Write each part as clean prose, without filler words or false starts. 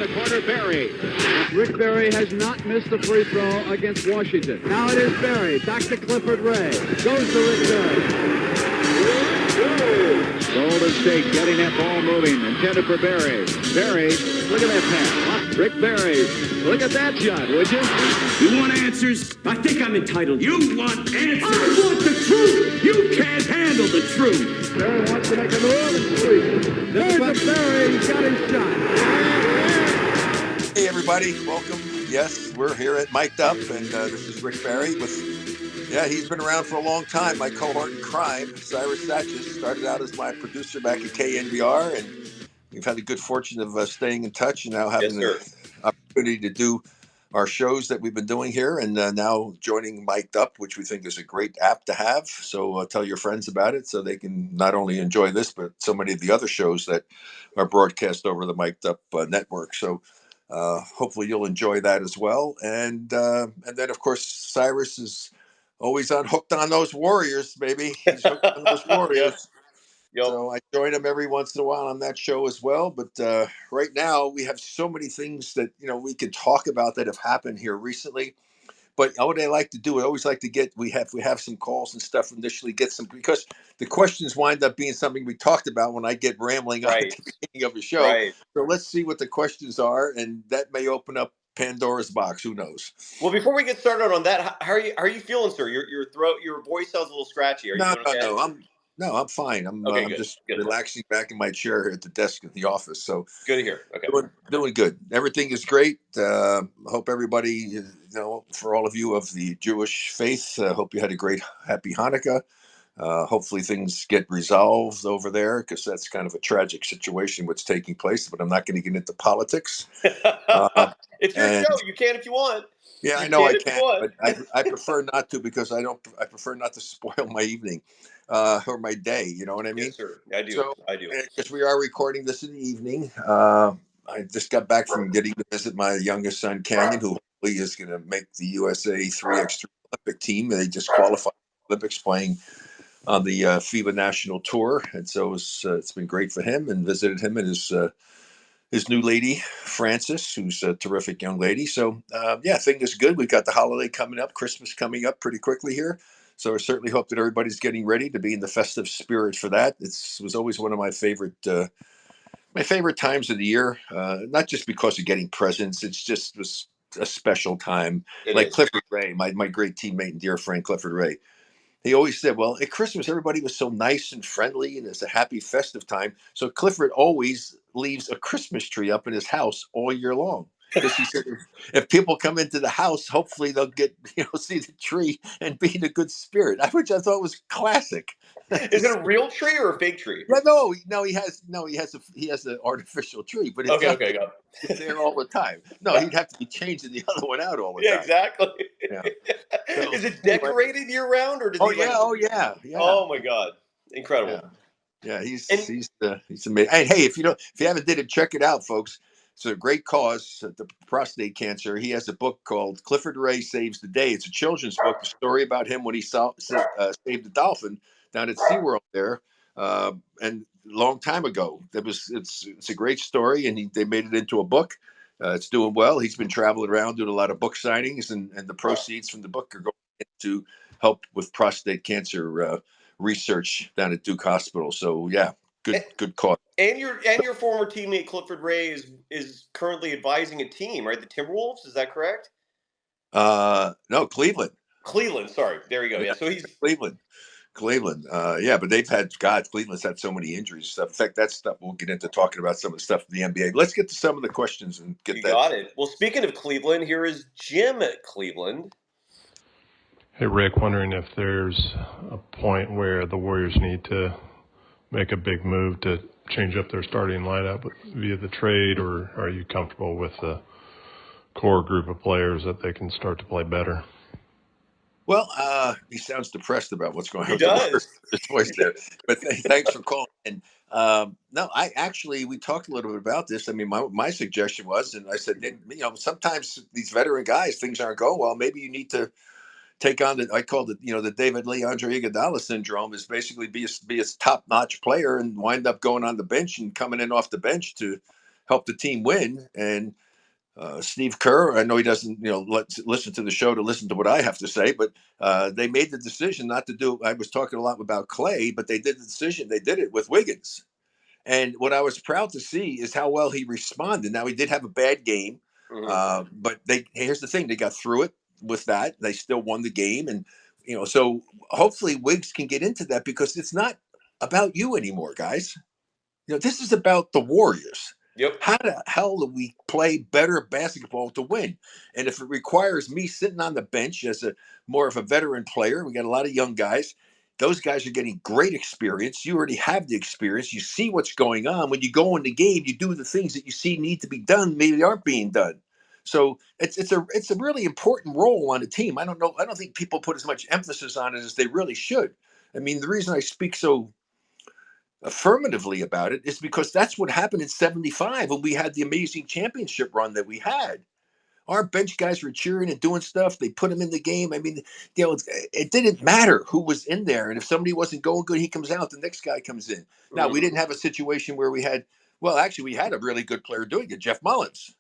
the corner, Berry. Rick Berry has not missed a free throw against Washington. Now it is Berry. Back to Clifford Ray. Goes to Rick Berry. Golden State getting that ball moving. Intended for Berry. Berry, look at that pass. Rick Berry, look at that shot, would you? You want answers? I think I'm entitled. You want answers? I want the truth. You can't handle the truth. Berry wants to make a move and three. There's a Berry. He's got his shot. Hey, everybody. Welcome. Yes, we're here at Mic'd Up, and this is Rick Berry with, he's been around for a long time. My cohort in crime, Cyrus Saatsaz, started out as my producer back at KNBR, and we've had the good fortune of staying in touch and now having the opportunity to do our shows that we've been doing here, and now joining Mic'd Up, which we think is a great app to have. So tell your friends about it so they can not only enjoy this, but so many of the other shows that are broadcast over the Mic'd Up network. So hopefully you'll enjoy that as well. And then, of course, Cyrus is always hooked on those Warriors, baby. He's hooked on those Warriors. Yep. So I join him every once in a while on that show as well. But right now we have so many things that, we could talk about that have happened here recently. But what I like to do, I always like to get, we have some calls and stuff initially, get some, because the questions wind up being something we talked about when I get rambling on at the beginning of a show. Right. So let's see what the questions are, and that may open up Pandora's box. Who knows? Well, before we get started on that, how are you feeling, sir? Your throat, your voice sounds a little scratchy. Are you doing okay? No, I'm fine. I'm just relaxing back in my chair at the desk in the office. So good to hear. Okay, doing good. Everything is great. Hope everybody, for all of you of the Jewish faith, hope you had a great, happy Hanukkah. Hopefully things get resolved over there, because that's kind of a tragic situation what's taking place. But I'm not going to get into politics. It's your show. You can if you want. Yeah, I know I can, but I prefer not to, because I prefer not to spoil my evening or my day. You know what I mean? Yes, sir. I do. So, I do. Because we are recording this in the evening. I just got back from getting to visit my youngest son, Canyon, who hopefully is going to make the USA 3x3 Olympic team. They just qualified for the Olympics, playing on the FIBA national tour, and so it's been great for him, and visited him and his new lady, Frances, who's a terrific young lady. So, thing is good. We've got the holiday coming up, Christmas coming up pretty quickly here. So I certainly hope that everybody's getting ready to be in the festive spirit for that. It was always one of my favorite times of the year, not just because of getting presents. It's just was a special time. Clifford Ray, my great teammate and dear friend Clifford Ray. He always said, well, at Christmas, everybody was so nice and friendly, and it's a happy festive time. So Clifford always leaves a Christmas tree up in his house all year long. Because he said, if people come into the house, hopefully they'll get, see the tree and be in a good spirit, which I thought was classic. Is it a real tree or a fake tree? Yeah, no, he has an artificial tree, but it's there all the time. No, he'd have to be changing the other one out all the time. Yeah, exactly. Yeah. Is it decorated year round, or does he? Oh yeah. Oh my God, incredible. Yeah, he's amazing. Hey, if you haven't did it, check it out, folks. It's a great cause, the prostate cancer. He has a book called Clifford Ray Saves the Day. It's a children's book, a story about him when he saved the dolphin down at SeaWorld there, and a long time ago. It's a great story, and they made it into a book. It's doing well. He's been traveling around doing a lot of book signings, and the proceeds from the book are going to help with prostate cancer research down at Duke Hospital. So good cause. And your former teammate Clifford Ray is currently advising a team, right? The Timberwolves, is that correct? No, Cleveland. Cleveland, sorry. There you go. Yeah, so he's Cleveland. But they've had Cleveland's had so many injuries and stuff. In fact, that stuff we'll get into talking about some of the stuff in the NBA. Let's get to some of the questions and get that. Got it. Well, speaking of Cleveland, here is Jim at Cleveland. Hey, Rick, wondering if there's a point where the Warriors need to make a big move to change up their starting lineup via the trade, or are you comfortable with the core group of players that they can start to play better? Well, he sounds depressed about what's going on. He does. His voice there. But thanks for calling. And we talked a little bit about this. I mean, my suggestion was, and I said, sometimes these veteran guys, things aren't going well. Maybe you need to take on I called it, the David Lee, Andre Iguodala syndrome, is basically be a top-notch player and wind up going on the bench and coming in off the bench to help the team win. And Steve Kerr, I know he doesn't, listen to the show to listen to what I have to say, but they made the decision not to do. I was talking a lot about Klay, but they did the decision. They did it with Wiggins. And what I was proud to see is how well he responded. Now, he did have a bad game, but here's the thing. They got through it with that. They still won the game. And, so hopefully Wiggs can get into that, because it's not about you anymore, guys. This is about the Warriors. Yep. How the hell do we play better basketball to win? And if it requires me sitting on the bench as more of a veteran player, we got a lot of young guys. Those guys are getting great experience. You already have the experience. You see what's going on. When you go in the game, you do the things that you see need to be done. Maybe they aren't being done. So it's a really important role on a team. I don't know. I don't think people put as much emphasis on it as they really should. I mean, the reason I speak so affirmatively about it is because that's what happened in '75 when we had the amazing championship run that we had. Our bench guys were cheering and doing stuff. They put him in the game. I mean, it didn't matter who was in there. And if somebody wasn't going good, he comes out. The next guy comes in. Now, we didn't have a situation where we had a really good player doing it, Jeff Mullins.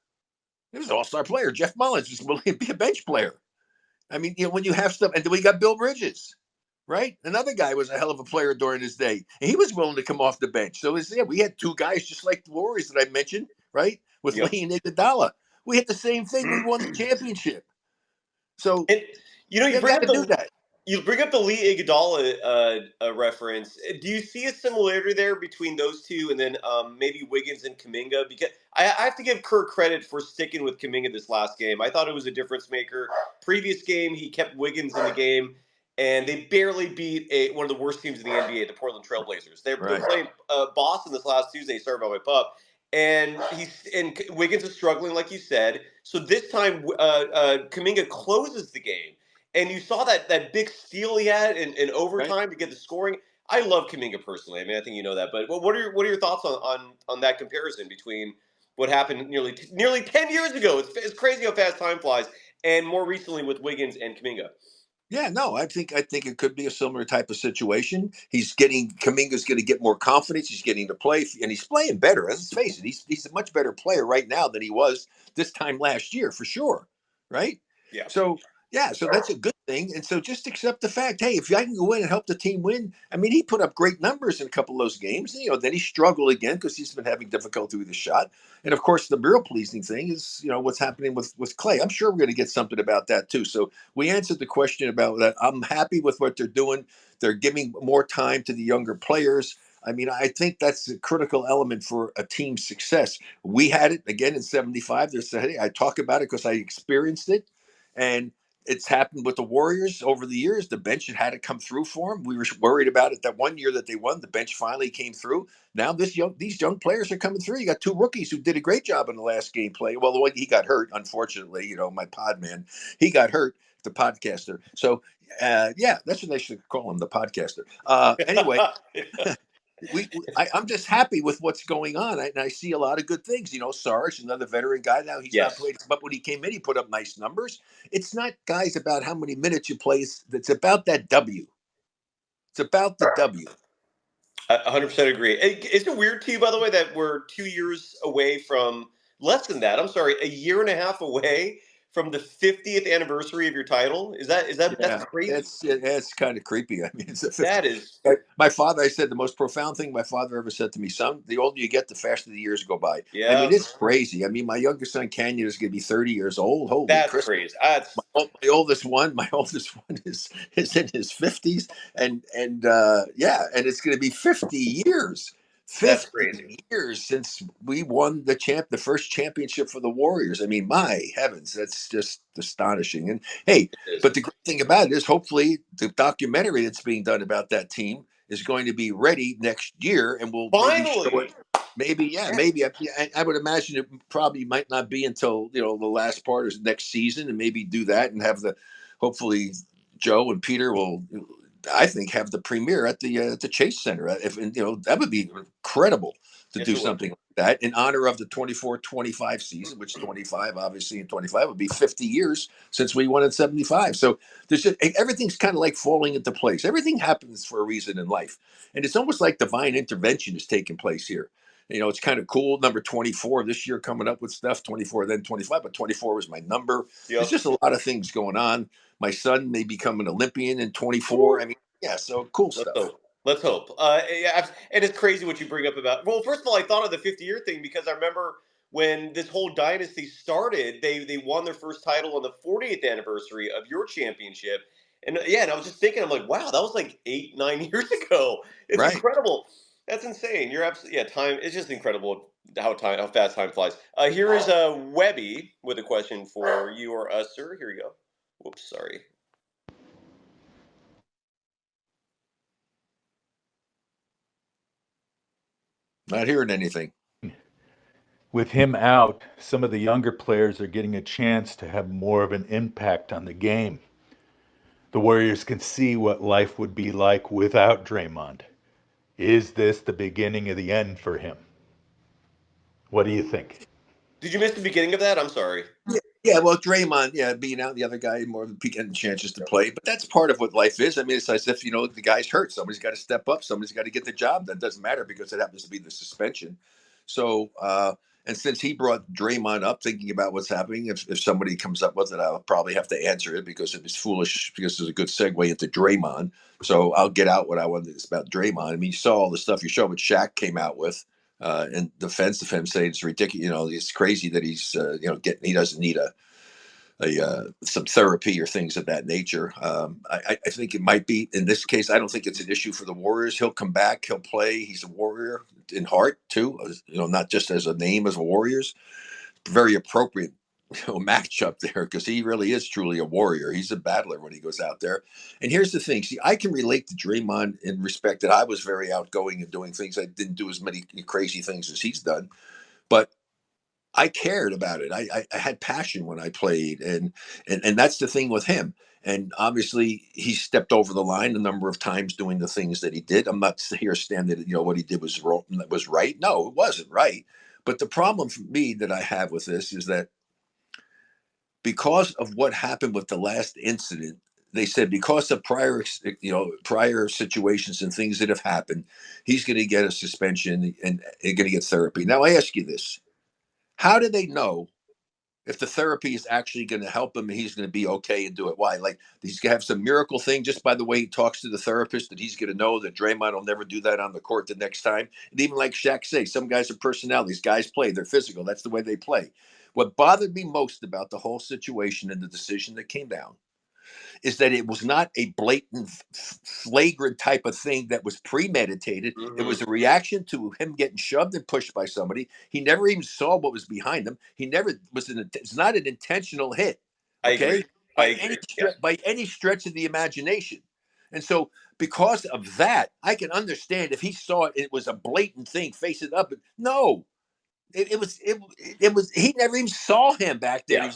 He was an all-star player. Jeff Mullins was willing to be a bench player. I mean, when you have stuff, and then we got Bill Bridges, right? Another guy was a hell of a player during his day, and he was willing to come off the bench. So we had two guys just like the Warriors that I mentioned, right? With Lee and Iguodala. We had the same thing. We won the championship. So you bring up do that. You bring up the Lee Iguodala reference. Do you see a similarity there between those two, and then maybe Wiggins and Kuminga? Because I have to give Kerr credit for sticking with Kuminga this last game. I thought it was a difference maker. Previous game, he kept Wiggins in the game, and they barely beat one of the worst teams in the NBA, the Portland Trailblazers. They're playing Boston this last Tuesday. Sorry about my pup. And Wiggins is struggling, like you said. So this time, Kuminga closes the game, and you saw that big steal he had in overtime to get the scoring. I love Kuminga personally. I mean, I think you know that. But what are your thoughts on that comparison between what happened nearly 10 years ago? It's crazy how fast time flies, and more recently with Wiggins and Kuminga. Yeah, no, I think it could be a similar type of situation. Kuminga's going to get more confidence. He's getting to play, and he's playing better. Let's face it, he's a much better player right now than he was this time last year, for sure. Right? Yeah. So that's a good thing. And so just accept the fact, hey, if I can go in and help the team win, I mean, he put up great numbers in a couple of those games. Then he struggled again because he's been having difficulty with the shot. And of course, the real pleasing thing is, what's happening with Klay. I'm sure we're going to get something about that too. So we answered the question about that. I'm happy with what they're doing. They're giving more time to the younger players. I mean, I think that's a critical element for a team's success. We had it again in '75. I talk about it because I experienced it. And it's happened with the Warriors over the years. The bench had to come through for them. We were worried about it that one year that they won. The bench finally came through. Now these young players are coming through. You got two rookies who did a great job in the last game play. Well, the one he got hurt, unfortunately. My pod man, he got hurt. The podcaster. So that's what they should call him, the podcaster. Anyway. I'm just happy with what's going on, and I see a lot of good things. Cyrus, another veteran guy now, he's not played, but when he came in, he put up nice numbers. It's not, guys, about how many minutes you play. It's about that W. It's about the W. 100% agree. Is it weird to you, by the way, that we're 2 years away from less than that? I'm sorry, a year and a half away from the 50th anniversary of your title? That's crazy? It's kind of creepy. I mean, that is. My father, I said the most profound thing my father ever said to me, son, the older you get, the faster the years go by. Yeah. I mean, it's crazy. I mean, my youngest son, Canyon, is going to be 30 years old. Holy That's crazy. My oldest one is in his 50s. And it's going to be 50 years. 50 years since we won the first championship for the Warriors. I mean, my heavens, that's just astonishing. And hey, but the great thing about it is hopefully the documentary that's being done about that team is going to be ready next year, and we'll finally show it. Maybe. I would imagine it probably might not be until the last part is next season, and maybe do that and have hopefully Joe and Peter will, I think, have the premiere at the Chase Center. That would be incredible to do something like that in honor of the 24-25 season, which 25 obviously, and 25 would be 50 years since we won in '75. So everything's kind of like falling into place. Everything happens for a reason in life, and it's almost like divine intervention is taking place here. It's kind of cool. Number 24 this year coming up with stuff, 24, then 25, but 24 was my number. There's just a lot of things going on. My son may become an Olympian in 24. I mean, yeah, so cool stuff. Let's hope. Yeah, and it's crazy what you bring up about. Well, first of all, I thought of the 50-year thing because I remember when this whole dynasty started, they won their first title on the 40th anniversary of your championship. And yeah, and I was just thinking, I'm like, wow, that was like 8-9 years ago. It's Right. incredible. That's insane. You're absolutely, yeah. Time. It's just incredible how fast time flies. Here is Webby with a question for you or us, sir. Here we go. Whoops, sorry. Not hearing anything. With him out, some of the younger players are getting a chance to have more of an impact on the game. The Warriors can see what life would be like without Draymond. Is this the beginning of the end for him? What do you think? Did you miss the beginning of that? I'm sorry. Yeah, well, Draymond, being out, the other guy more getting chances to play, but that's part of what life is. I mean, it's as if the guy's hurt. Somebody's got to step up. Somebody's got to get the job. That doesn't matter because it happens to be the suspension. So, and since he brought Draymond up, thinking about what's happening, if somebody comes up with it, I'll probably have to answer it because it was foolish. Because it's a good segue into Draymond. So I'll get out what I wanted about Draymond. I mean, you saw all the stuff you showed what Shaq came out with. In defense of him, saying it's ridiculous. It's crazy that he's he doesn't need some therapy or things of that nature. I think it might be in this case. I don't think it's an issue for the Warriors. He'll come back. He'll play. He's a Warrior in heart too. Not just as a name as a Warriors. Very appropriate matchup there because he really is truly a warrior. He's a battler when he goes out there. And here's the thing. See, I can relate to Draymond in respect that I was very outgoing and doing things. I didn't do as many crazy things as he's done, but I cared about it. I had passion when I played, and that's the thing with him. And obviously, he stepped over the line a number of times doing the things that he did. I'm not here standing, what he did was wrong, was right. No, it wasn't right. But the problem for me that I have with this is that because of what happened with the last incident, they said because of prior situations and things that have happened, he's going to get a suspension and going to get therapy. Now, I ask you this. How do they know if the therapy is actually going to help him and he's going to be okay and do it? Why? Like he's going to have some miracle thing just by the way he talks to the therapist that he's going to know that Draymond will never do that on the court the next time. And even like Shaq say, some guys are personalities. Guys play. They're physical. That's the way they play. What bothered me most about the whole situation and the decision that came down is that it was not a blatant, flagrant type of thing that was premeditated. Mm-hmm. It was a reaction to him getting shoved and pushed by somebody. He never even saw what was behind him. He never was. It's not an intentional hit. Okay, by any stretch of the imagination. And so, because of that, I can understand if he saw it. It was a blatant thing. Face it up. But no, it was. He never even saw him back there. Yeah.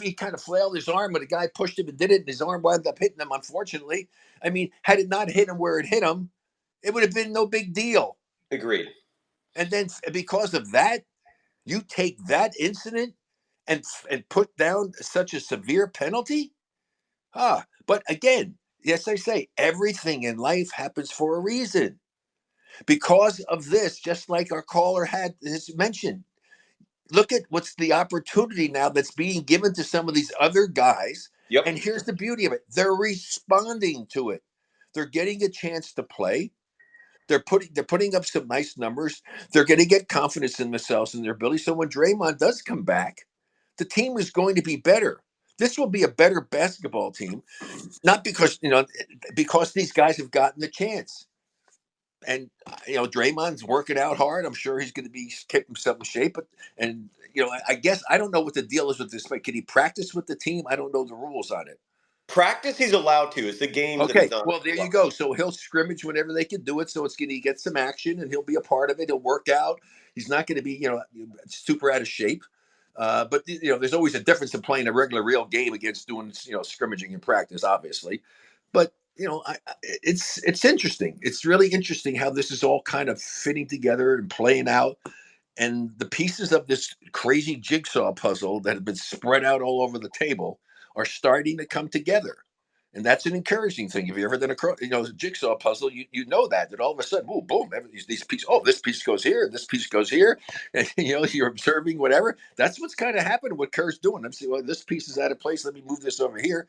He kind of flailed his arm, but the guy pushed him and did it, and his arm wound up hitting him, unfortunately. I mean, had it not hit him where it hit him, it would have been no big deal. Agreed. And then because of that, you take that incident and put down such a severe penalty? But again, yes, I say, everything in life happens for a reason. Because of this, just like our caller has mentioned, look at what's the opportunity now that's being given to some of these other guys. Yep. And here's the beauty of it. They're responding to it. They're getting a chance to play. They're putting up some nice numbers. They're going to get confidence in themselves and their ability. So when Draymond does come back, the team is going to be better. This will be a better basketball team, not because these guys have gotten the chance. And Draymond's working out hard. I'm sure he's going to be keeping himself in shape. I guess I don't know what the deal is with this. Can he practice with the team? I don't know the rules on it. Practice, he's allowed to. It's the game. Okay, well there you go. So he'll scrimmage whenever they can do it. So it's going to get some action, and he'll be a part of it. He'll work out. He's not going to be super out of shape. But there's always a difference in playing a regular real game against doing scrimmaging in practice, obviously. But it's interesting. It's really interesting how this is all kind of fitting together and playing out. And the pieces of this crazy jigsaw puzzle that have been spread out all over the table are starting to come together. And that's an encouraging thing. If you ever done a jigsaw puzzle, you know that all of a sudden, boom, boom, these pieces. Oh, this piece goes here, this piece goes here, and you're observing whatever. That's what's kind of happening. What Kerr's doing. I'm saying, well, this piece is out of place. Let me move this over here,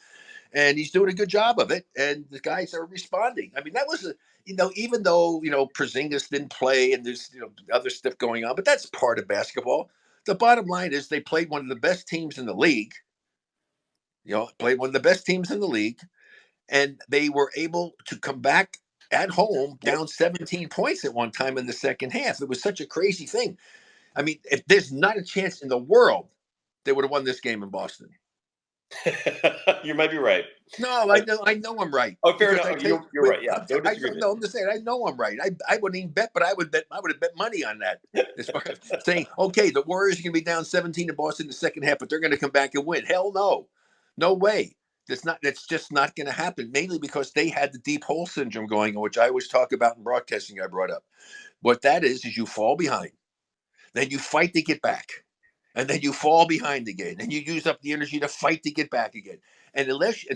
and he's doing a good job of it. And the guys are responding. I mean, that was even though Porzingis didn't play and there's other stuff going on, but that's part of basketball. The bottom line is they played one of the best teams in the league. Played one of the best teams in the league. And they were able to come back at home down 17 points at one time in the second half. It was such a crazy thing. I mean, if there's not a chance in the world they would have won this game in Boston. You might be right. No, I know I'm right. Oh, fair enough. You're right. Yeah, I'm just saying I know I'm right. I wouldn't even bet, but I would have bet money on that. As far as saying, okay, the Warriors are going to be down 17 in Boston in the second half, but they're going to come back and win. Hell no, no way. That's just not going to happen. Mainly because they had the deep hole syndrome going on, which I always talk about in broadcasting. I brought up. What that is you fall behind, then you fight to get back, and then you fall behind again, and you use up the energy to fight to get back again. And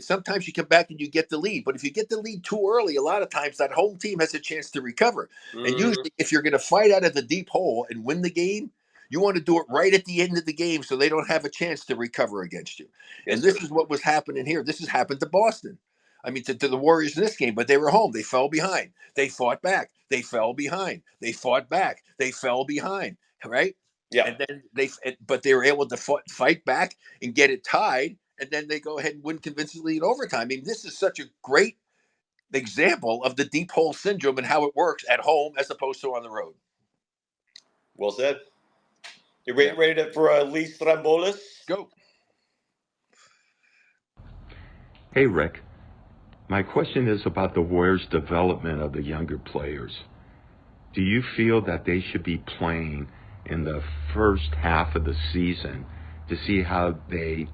sometimes you come back and you get the lead, but if you get the lead too early, a lot of times that home team has a chance to recover. And usually, if you're going to fight out of the deep hole and win the game, you want to do it right at the end of the game so they don't have a chance to recover against you. Yes, and this is what was happening here. This has happened to Boston. I mean, to the Warriors in this game, but they were home. They fell behind. They fought back. They fell behind. They fought back. They fell behind. Right? Yeah. And then they were able to fight back and get it tied. And then they go ahead and win convincingly in overtime. I mean, this is such a great example of the deep hole syndrome and how it works at home as opposed to on the road. Well said. You ready for Lee Strambolis? Go. Hey, Rick. My question is about the Warriors' development of the younger players. Do you feel that they should be playing in the first half of the season to see how they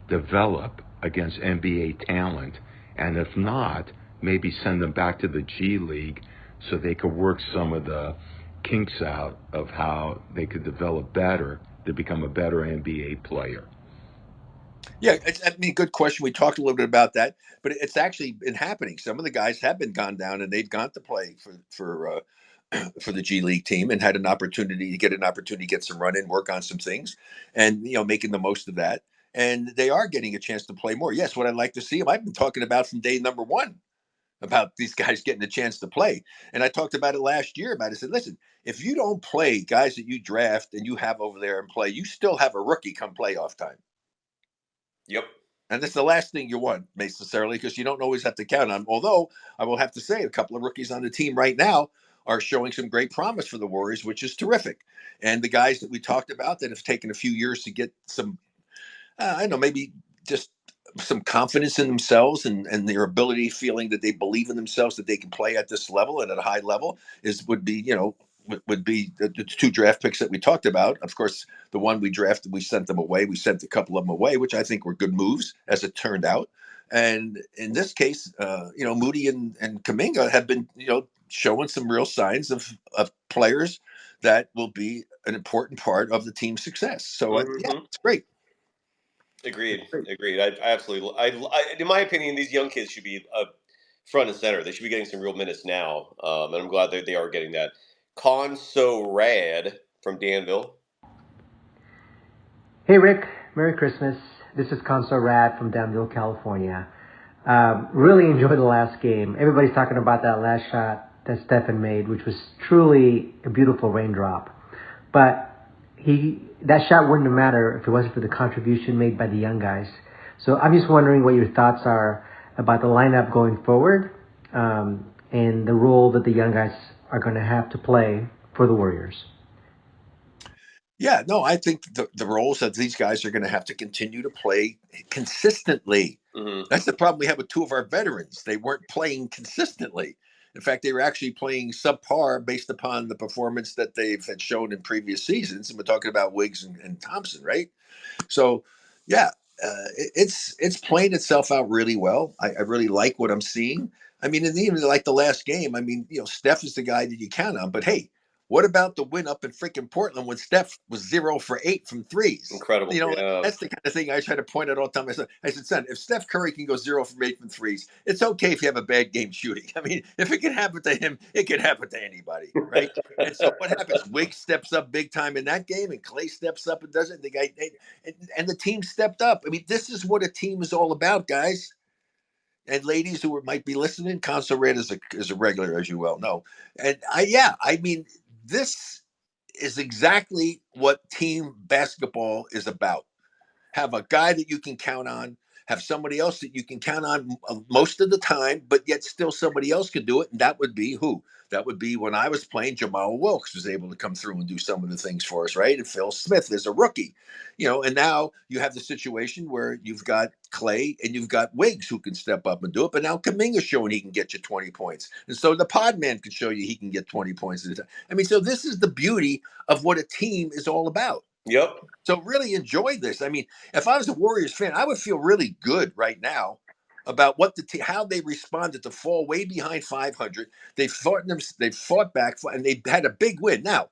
develop against NBA talent? And if not, maybe send them back to the G League so they could work some of the kinks out of how they could develop better to become a better NBA player? Yeah, good question. We talked a little bit about that, but it's actually been happening. Some of the guys have been gone down and they've gone to play for the G League team and had an opportunity to get some run in, work on some things, and making the most of that. And they are getting a chance to play more. Yes, what I'd like to see them. I've been talking about from day number one about these guys getting a chance to play. And I talked about it last year I said, listen, if you don't play guys that you draft and you have over there and play, you still have a rookie come playoff time. Yep. And that's the last thing you want necessarily, because you don't always have to count on them. Although I will have to say a couple of rookies on the team right now are showing some great promise for the Warriors, which is terrific. And the guys that we talked about that have taken a few years to get some, maybe just some confidence in themselves and their ability, feeling that they believe in themselves, that they can play at this level and at a high level would be the two draft picks that we talked about. Of course, the one we drafted, we sent them away. We sent a couple of them away, which I think were good moves as it turned out. And in this case, Moody and Kuminga have been, showing some real signs of players that will be an important part of the team's success. So it's great. Agreed. I absolutely. In my opinion, these young kids should be front and center. They should be getting some real minutes now, and I'm glad that they are getting that. Conso Rad from Danville. Hey Rick, Merry Christmas. This is Conso Rad from Danville, California. Really enjoyed the last game. Everybody's talking about that last shot that Stephen made, which was truly a beautiful raindrop. But that shot wouldn't have mattered if it wasn't for the contribution made by the young guys. So I'm just wondering what your thoughts are about the lineup going forward, and the role that the young guys are going to have to play for the Warriors. Yeah, no, I think the roles that these guys are going to have to continue to play consistently. Mm-hmm. That's the problem we have with two of our veterans. They weren't playing consistently. In fact, they were actually playing subpar based upon the performance that they've had shown in previous seasons. And we're talking about Wiggs and Thompson, right? So, yeah, it's playing itself out really well. I really like what I'm seeing. I mean, and even like the last game, I mean, Steph is the guy that you count on. But hey, What about the win up in freaking Portland when Steph was 0 for 8 from threes? Incredible. You know, Yeah. that's the kind of thing I try to point out all the time. I said, son, if Steph Curry can go 0 for 8 from threes, it's okay if you have a bad game shooting. I mean, if it can happen to him, it can happen to anybody, right? And so what happens? Wiggs steps up big time in that game, and Klay steps up and does it. And the team stepped up. I mean, this is what a team is all about, guys. And ladies who might be listening, Consul Red is a regular, as you well know. And I mean, this is exactly what team basketball is about. Have a guy that you can count on, have somebody else that you can count on most of the time, but yet still somebody else can do it. And that would be who? That would be when I was playing, Jamal Wilkes was able to come through and do some of the things for us, right? And Phil Smith is a rookie, and now you have the situation where you've got Klay and you've got Wiggs who can step up and do it. But now Kuminga's showing he can get you 20 points. And so the pod man can show you he can get 20 points at a time. I mean, so this is the beauty of what a team is all about. Yep. So really enjoy this. I mean, if I was a Warriors fan, I would feel really good right now about what how they responded to fall way behind 500. They fought back, and they had a big win. Now,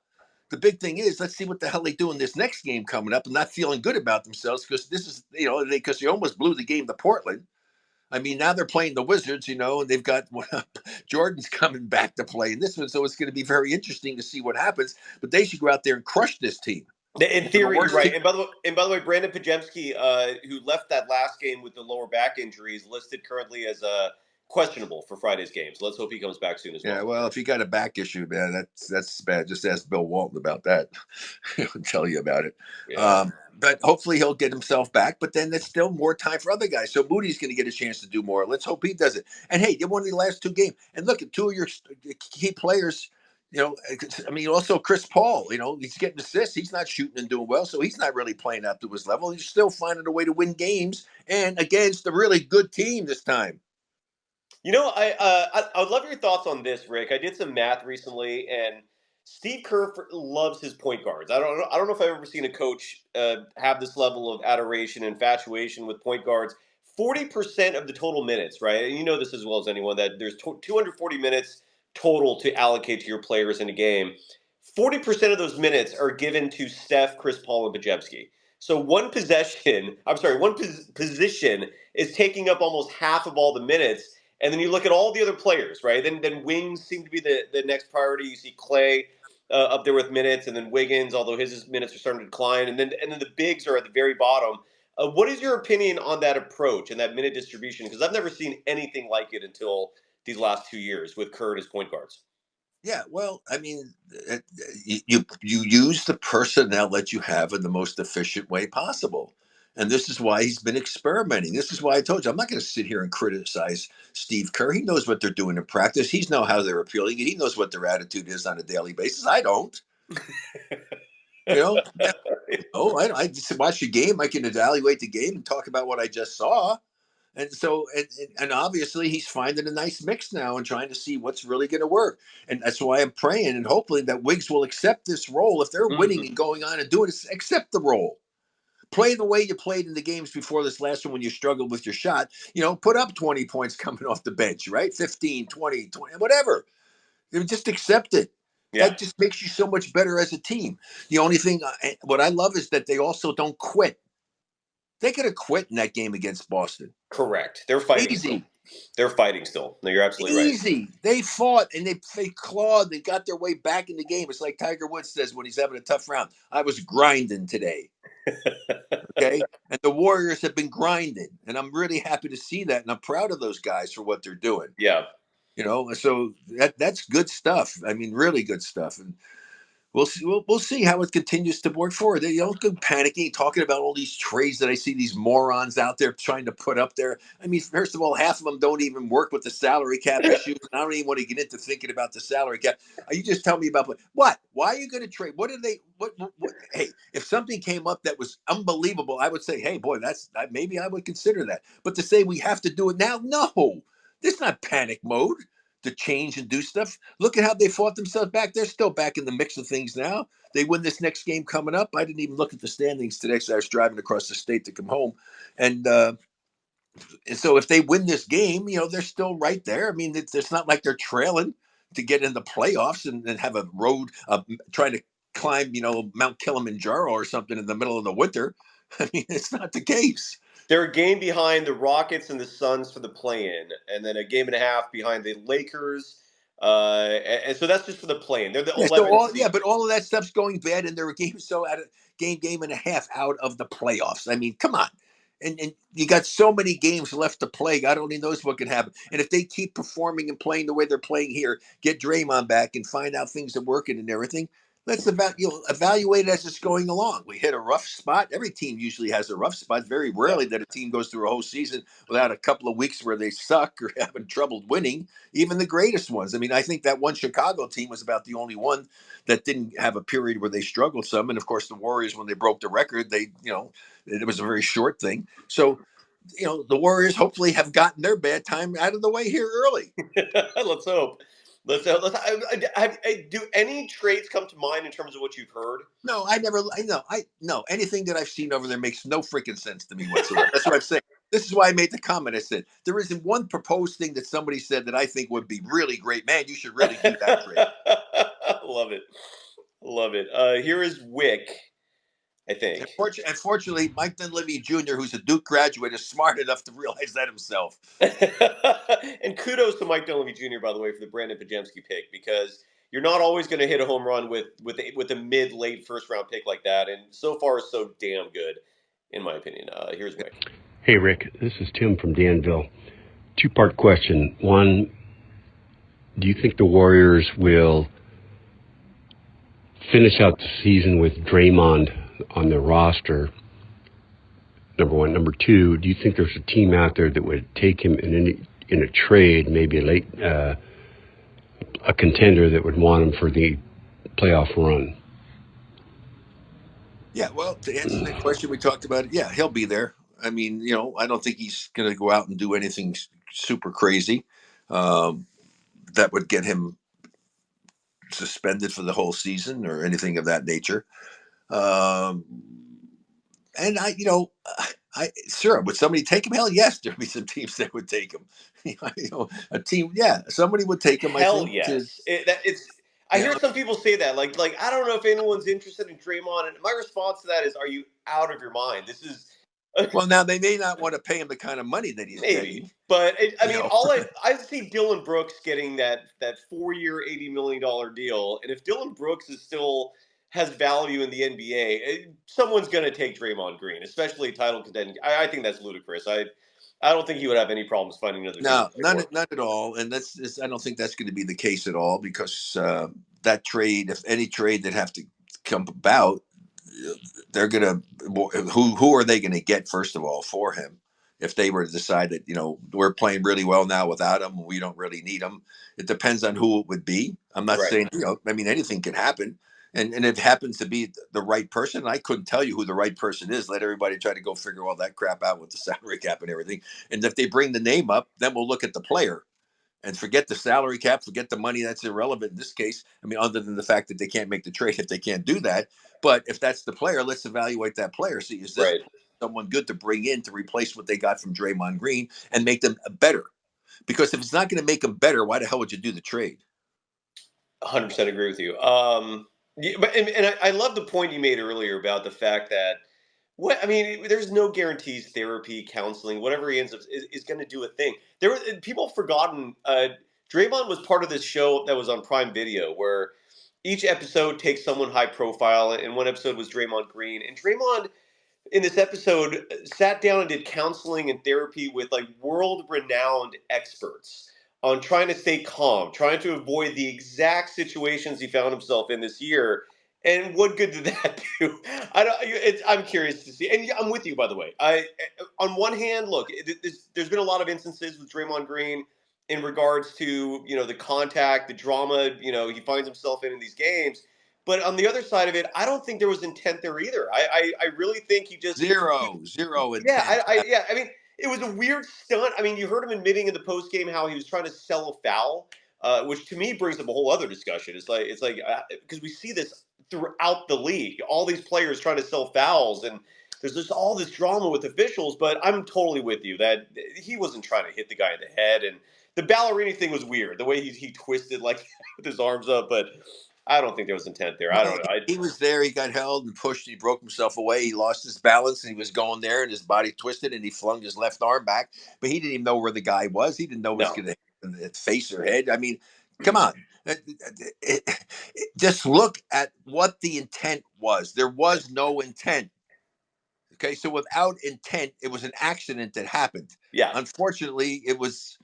the big thing is, let's see what the hell they do in this next game coming up, and not feeling good about themselves because this is, because they almost blew the game to Portland. I mean, now they're playing the Wizards, and they've got Jordan's coming back to play in this one, so it's going to be very interesting to see what happens. But they should go out there and crush this team. In theory, you're right. And by the way, Brandon Pajemski, who left that last game with the lower back injury, is listed currently as questionable for Friday's games. Let's hope he comes back soon as well. Yeah, well, if you got a back issue, man, that's bad. Just ask Bill Walton about that. He'll tell you about it. Yeah. But hopefully he'll get himself back. But then there's still more time for other guys. So Moody's going to get a chance to do more. Let's hope he does it. And hey, you won the last two games. And look at two of your key players. I mean, also Chris Paul, he's getting assists. He's not shooting and doing well, so he's not really playing up to his level. He's still finding a way to win games, and against a really good team this time. I would love your thoughts on this, Rick. I did some math recently, and Steve Kerr loves his point guards. I don't know if I've ever seen a coach have this level of adoration and infatuation with point guards. 40% of the total minutes, right? And you know this as well as anyone, that there's 240 minutes total to allocate to your players in a game. 40% of those minutes are given to Steph, Chris Paul, and Pajemski. So one position is taking up almost half of all the minutes. And then you look at all the other players, right? Then wings seem to be the next priority. You see Klay up there with minutes, and then Wiggins, although his minutes are starting to decline. And then the bigs are at the very bottom. What is your opinion on that approach and that minute distribution? Because I've never seen anything like it until these last 2 years with Kerr and his point guards. Yeah, well, I mean, you use the personnel that you have in the most efficient way possible. And this is why he's been experimenting. This is why I told you, I'm not going to sit here and criticize Steve Kerr. He knows what they're doing in practice. He knows how they're appealing. He knows what their attitude is on a daily basis. I don't. I just watch the game. I can evaluate the game and talk about what I just saw. And so, and obviously he's finding a nice mix now and trying to see what's really going to work. And that's why I'm praying and hoping that Wiggs will accept this role. If they're winning and going on and doing it, accept the role. Play the way you played in the games before this last one when you struggled with your shot. Put up 20 points coming off the bench, right? 15, 20, whatever. Just accept it. Yeah. That just makes you so much better as a team. The only thing, what I love is that they also don't quit. They could have quit in that game against Boston. Correct. They're fighting. Easy. Still. They're fighting still. No, you're absolutely right. Easy. They fought and they clawed. They got their way back in the game. It's like Tiger Woods says when he's having a tough round. I was grinding today. Okay. And the Warriors have been grinding. And I'm really happy to see that. And I'm proud of those guys for what they're doing. Yeah. So that's good stuff. I mean, really good stuff. And we'll see how it continues to work forward. They don't go panicking, talking about all these trades that I see these morons out there trying to put up there. I mean, first of all, half of them don't even work with the salary cap issues. I don't even want to get into thinking about the salary cap. You just tell me about what? Why are you going to trade? What did they? What? Hey, if something came up that was unbelievable, I would say, hey, boy, maybe I would consider that. But to say we have to do it now, no, there's not panic mode to change and do stuff. Look at how they fought themselves back. They're still back in the mix of things now. They win this next game coming up. I didn't even look at the standings today, so I was driving across the state to come home. And so if they win this game, they're still right there. I mean, it's not like they're trailing. to get in the playoffs and have a road trying to climb, Mount Kilimanjaro or something in the middle of the winter. I mean, it's not the case. They're a game behind the Rockets and the Suns for the play-in, and then a game and a half behind the Lakers. And so that's just for the play-in. They're the 11th seed. But all of that stuff's going bad, and they're a game and a half out of the playoffs. I mean, come on. And you got so many games left to play. God only knows what can happen. And if they keep performing and playing the way they're playing here, get Draymond back and find out things are working and everything, let's evaluate it as it's going along. We hit a rough spot. Every team usually has a rough spot. Very rarely that a team goes through a whole season without a couple of weeks where they suck or having trouble winning, even the greatest ones. I mean, I think that one Chicago team was about the only one that didn't have a period where they struggled some. And of course, the Warriors, when they broke the record, it was a very short thing. So, the Warriors hopefully have gotten their bad time out of the way here early. Let's hope. Do any trades come to mind in terms of what you've heard? No, anything that I've seen over there makes no freaking sense to me whatsoever. That's what I'm saying. This is why I made the comment. I said, there isn't one proposed thing that somebody said that I think would be really great. Man, you should really do that trade. Love it. Here is Wick, I think. Unfortunately, Mike Dunleavy Jr., who's a Duke graduate, is smart enough to realize that himself. And kudos to Mike Dunleavy Jr., by the way, for the Brandon Pajemski pick, because you're not always going to hit a home run with a mid-late first-round pick like that, and so far so damn good, in my opinion. Here's Wick. Hey, Rick. This is Tim from Danville. Two-part question. One, do you think the Warriors will finish out the season with Draymond on their roster? Number one. Number two, do you think there's a team out there that would take him in a trade, maybe a contender that would want him for the playoff run? Yeah, well, to answer that question we talked about, yeah, he'll be there. I mean, I don't think he's going to go out and do anything super crazy that would get him suspended for the whole season or anything of that nature. And sure, would somebody take him? Hell yes, there'd be some teams that would take him. A team, yeah, somebody would take him. Hell, I think, yes. I hear some people say that, like I don't know if anyone's interested in Draymond, and my response to that is, are you out of your mind? This is well, now they may not want to pay him the kind of money that he's getting. But I see Dylan Brooks getting that 4-year, $80 million deal, and if Dylan Brooks has value in the NBA, someone's going to take Draymond Green, especially title contending. I think that's ludicrous. I don't think he would have any problems finding another. No, none at all. And I don't think that's going to be the case at all, because that trade, if any trade that have to come about, they're going to, who are they going to get, first of all, for him? If they were to decide that, we're playing really well now without him, we don't really need him. It depends on who it would be. I'm not saying, anything can happen. And it happens to be the right person. I couldn't tell you who the right person is. Let everybody try to go figure all that crap out with the salary cap and everything. And if they bring the name up, then we'll look at the player and forget the salary cap, forget the money. That's irrelevant in this case. I mean, other than the fact that they can't make the trade if they can't do that. But if that's the player, let's evaluate that player. See, is this someone good to bring in to replace what they got from Draymond Green and make them better? Because if it's not going to make them better, why the hell would you do the trade? 100% agree with you. Yeah, but I love the point you made earlier about the fact that there's no guarantees. Therapy, counseling, whatever he ends up is going to do a thing. People have forgotten. Draymond was part of this show that was on Prime Video, where each episode takes someone high profile, and one episode was Draymond Green. And Draymond, in this episode, sat down and did counseling and therapy with world-renowned experts on trying to stay calm, trying to avoid the exact situations he found himself in this year. And what good did that do? I'm curious to see. And I'm with you, by the way. On one hand, look, there's been a lot of instances with Draymond Green in regards to, the contact, the drama, he finds himself in these games. But on the other side of it, I don't think there was intent there either. I really think he just zero intent. Yeah, it was a weird stunt. You heard him admitting in the post game how he was trying to sell a foul, which to me brings up a whole other discussion. It's like because we see this throughout the league, all these players trying to sell fouls, and there's just all this drama with officials. But I'm totally with you that he wasn't trying to hit the guy in the head, and the ballerina thing was weird. The way he twisted like with his arms up, but I don't think there was intent there. I Well, don't know. he was there. He got held and pushed. He broke himself away. He lost his balance, and he was going there, and his body twisted, and he flung his left arm back. But he didn't even know where the guy was. He didn't know it was No. going to hit in the face or head. I mean, come on. Just look at what the intent was. There was no intent. Okay, so without intent, it was an accident that happened. Yeah. Unfortunately, it was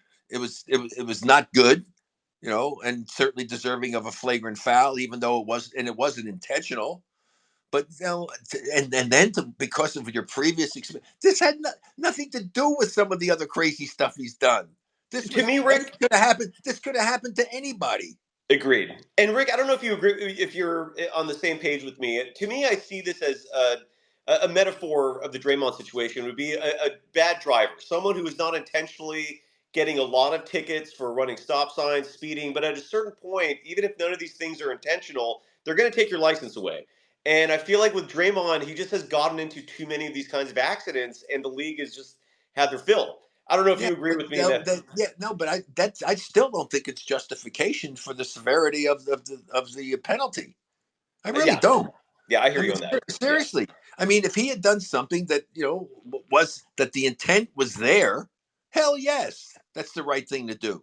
not good, and certainly deserving of a flagrant foul, even though it wasn't intentional. But and then because of your previous experience, this had nothing to do with some of the other crazy stuff he's done. This could have happened. This could have happened to anybody. Agreed. And Rick, I don't know if you agree, if you're on the same page with me. To me, I see this as a metaphor of the Draymond situation. Would be a bad driver, someone who is not intentionally getting a lot of tickets for running stop signs, speeding, but at a certain point, even if none of these things are intentional, they're going to take your license away. And I feel like with Draymond, he just has gotten into too many of these kinds of accidents, and the league has just had their fill. I don't know if you agree with me. But I still don't think it's justification for the severity of the penalty. I really don't. Yeah, I hear you on that. Seriously. Yeah. I mean, if he had done something that, was that the intent was there, hell yes, that's the right thing to do.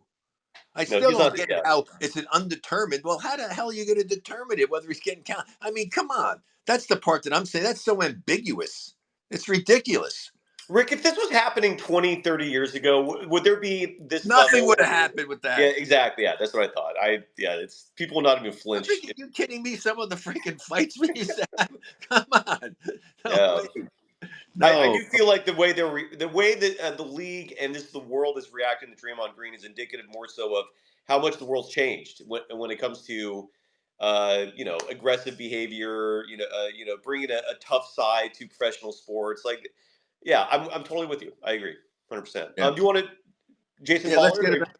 I still don't get how it's an undetermined. Well, how the hell are you going to determine it, whether he's getting counted? I mean, come on. That's the part that I'm saying. That's so ambiguous. It's ridiculous. Rick, if this was happening 20, 30 years ago, would there be this? Nothing would have happened with that. Yeah, exactly. Yeah, that's what I thought. It's people will not even flinch. Are you kidding me? Some of the freaking fights we used to have. Come on. No. I do feel like the way that the league and the world is reacting to Draymond Green is indicative more so of how much the world's changed when it comes to aggressive behavior. Bringing a tough side to professional sports. Like, yeah, I'm totally with you. I agree, 100%. Yeah. Do you want to, Jason? Yeah, let's get it back.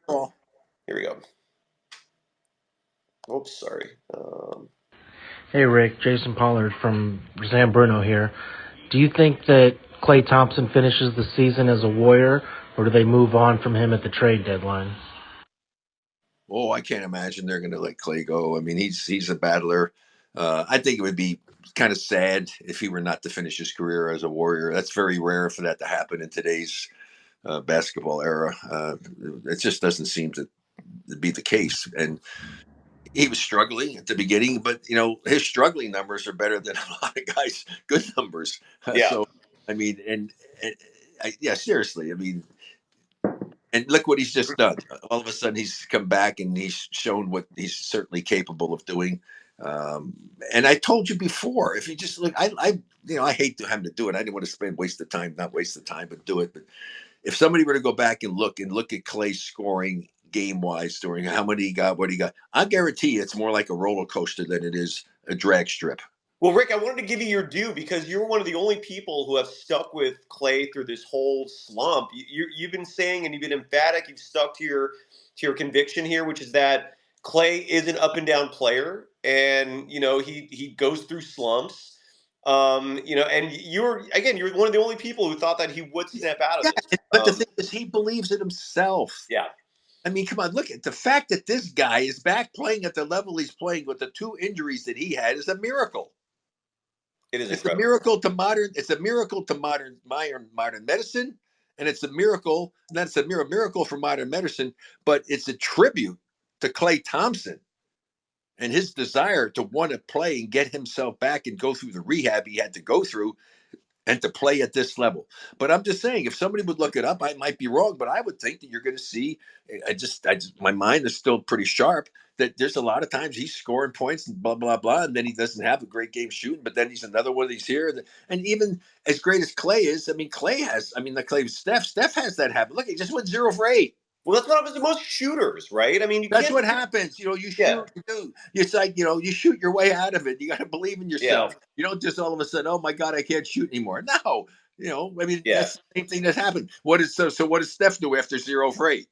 Here we go. Oops, sorry. Hey, Rick. Jason Pollard from San Bruno here. Do you think that Klay Thompson finishes the season as a Warrior, or do they move on from him at the trade deadline? Oh, I can't imagine they're going to let Klay go. I mean, he's a battler. I think it would be kind of sad if he were not to finish his career as a Warrior. That's very rare for that to happen in today's basketball era. It just doesn't seem to be the case. And he was struggling at the beginning, but his struggling numbers are better than a lot of guys' good numbers. Yeah. So, I mean, seriously. I mean, and look what he's just done. All of a sudden, he's come back and he's shown what he's certainly capable of doing. And I told you before, if you just look, I hate having to do it. I didn't want to waste the time, but do it. But if somebody were to go back and look at Klay's scoring game-wise during how many he got, what he got, I guarantee you it's more like a roller coaster than it is a drag strip. Well, Rick, I wanted to give you your due because you're one of the only people who have stuck with Klay through this whole slump. You've been saying, and you've been emphatic, you've stuck to your conviction here, which is that Klay is an up and down player, and he goes through slumps. And you're one of the only people who thought that he would snap out of this. But the thing is, he believes in himself. Yeah. I mean, come on, look at the fact that this guy is back playing at the level he's playing with the 2 injuries that he had is a miracle. It is. It's a miracle to modern. It's a miracle to modern medicine, and it's a miracle. That's a miracle for modern medicine, but it's a tribute to Klay Thompson and his desire to want to play and get himself back and go through the rehab he had to go through and to play at this level. But I'm just saying, if somebody would look it up, I might be wrong, but I would think that you're going to see, my mind is still pretty sharp, that there's a lot of times he's scoring points and blah, blah, blah, and then he doesn't have a great game shooting, but then he's another one of these here. And even as great as Klay is, Steph has that habit. Look, he just went 0 for 8. Well, that's what happens to most shooters, right? I mean, that's what happens. You shoot, you do. It's like, you shoot your way out of it. You got to believe in yourself. Yeah. You don't just all of a sudden, oh my God, I can't shoot anymore. No, that's the same thing that happened. What does Steph do after 0 for 8?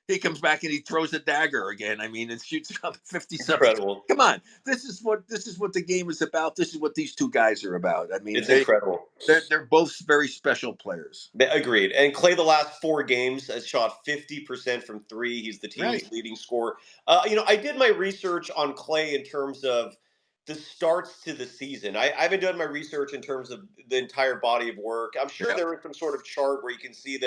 He comes back and he throws a dagger again. I mean, and shoots up 50 something. Incredible. Come on, this is what the game is about. This is what these two guys are about. I mean, It's incredible. they're both very special players. Agreed. And Klay, the last 4 games, has shot 50% from three. He's the team's Right. leading scorer. I did my research on Klay in terms of the starts to the season. I haven't done my research in terms of the entire body of work. I'm sure Yep. there was some sort of chart where you can see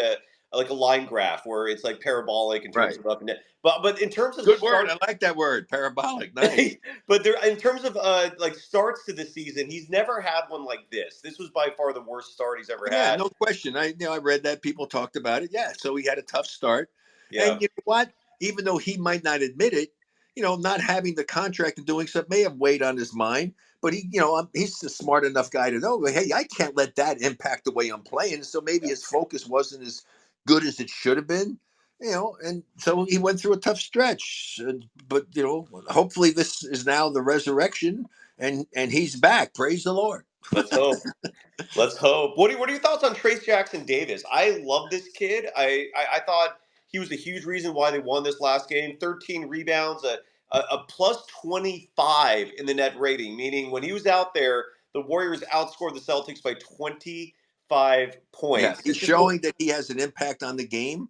like a line graph where it's like parabolic in terms Right. of up and down. But in terms of Good word. I like that word, parabolic. Nice. but there, in terms of like starts to the season, he's never had one like this. This was by far the worst start he's ever Yeah, had. no question. I read that people talked about it. Yeah, so he had a tough start. Yeah. And you know what? Even though he might not admit it, not having the contract and doing stuff may have weighed on his mind. But he's a smart enough guy to know, hey, I can't let that impact the way I'm playing. So maybe his focus wasn't as good as it should have been. And so he went through a tough stretch. But hopefully this is now the resurrection, and he's back. Praise the Lord. Let's hope. Let's hope. What are your thoughts on Trace Jackson Davis? I love this kid. I thought he was a huge reason why they won this last game. 13 rebounds, a plus 25 in the net rating, meaning when he was out there, the Warriors outscored the Celtics by 25 points. Yeah, he's showing that he has an impact on the game.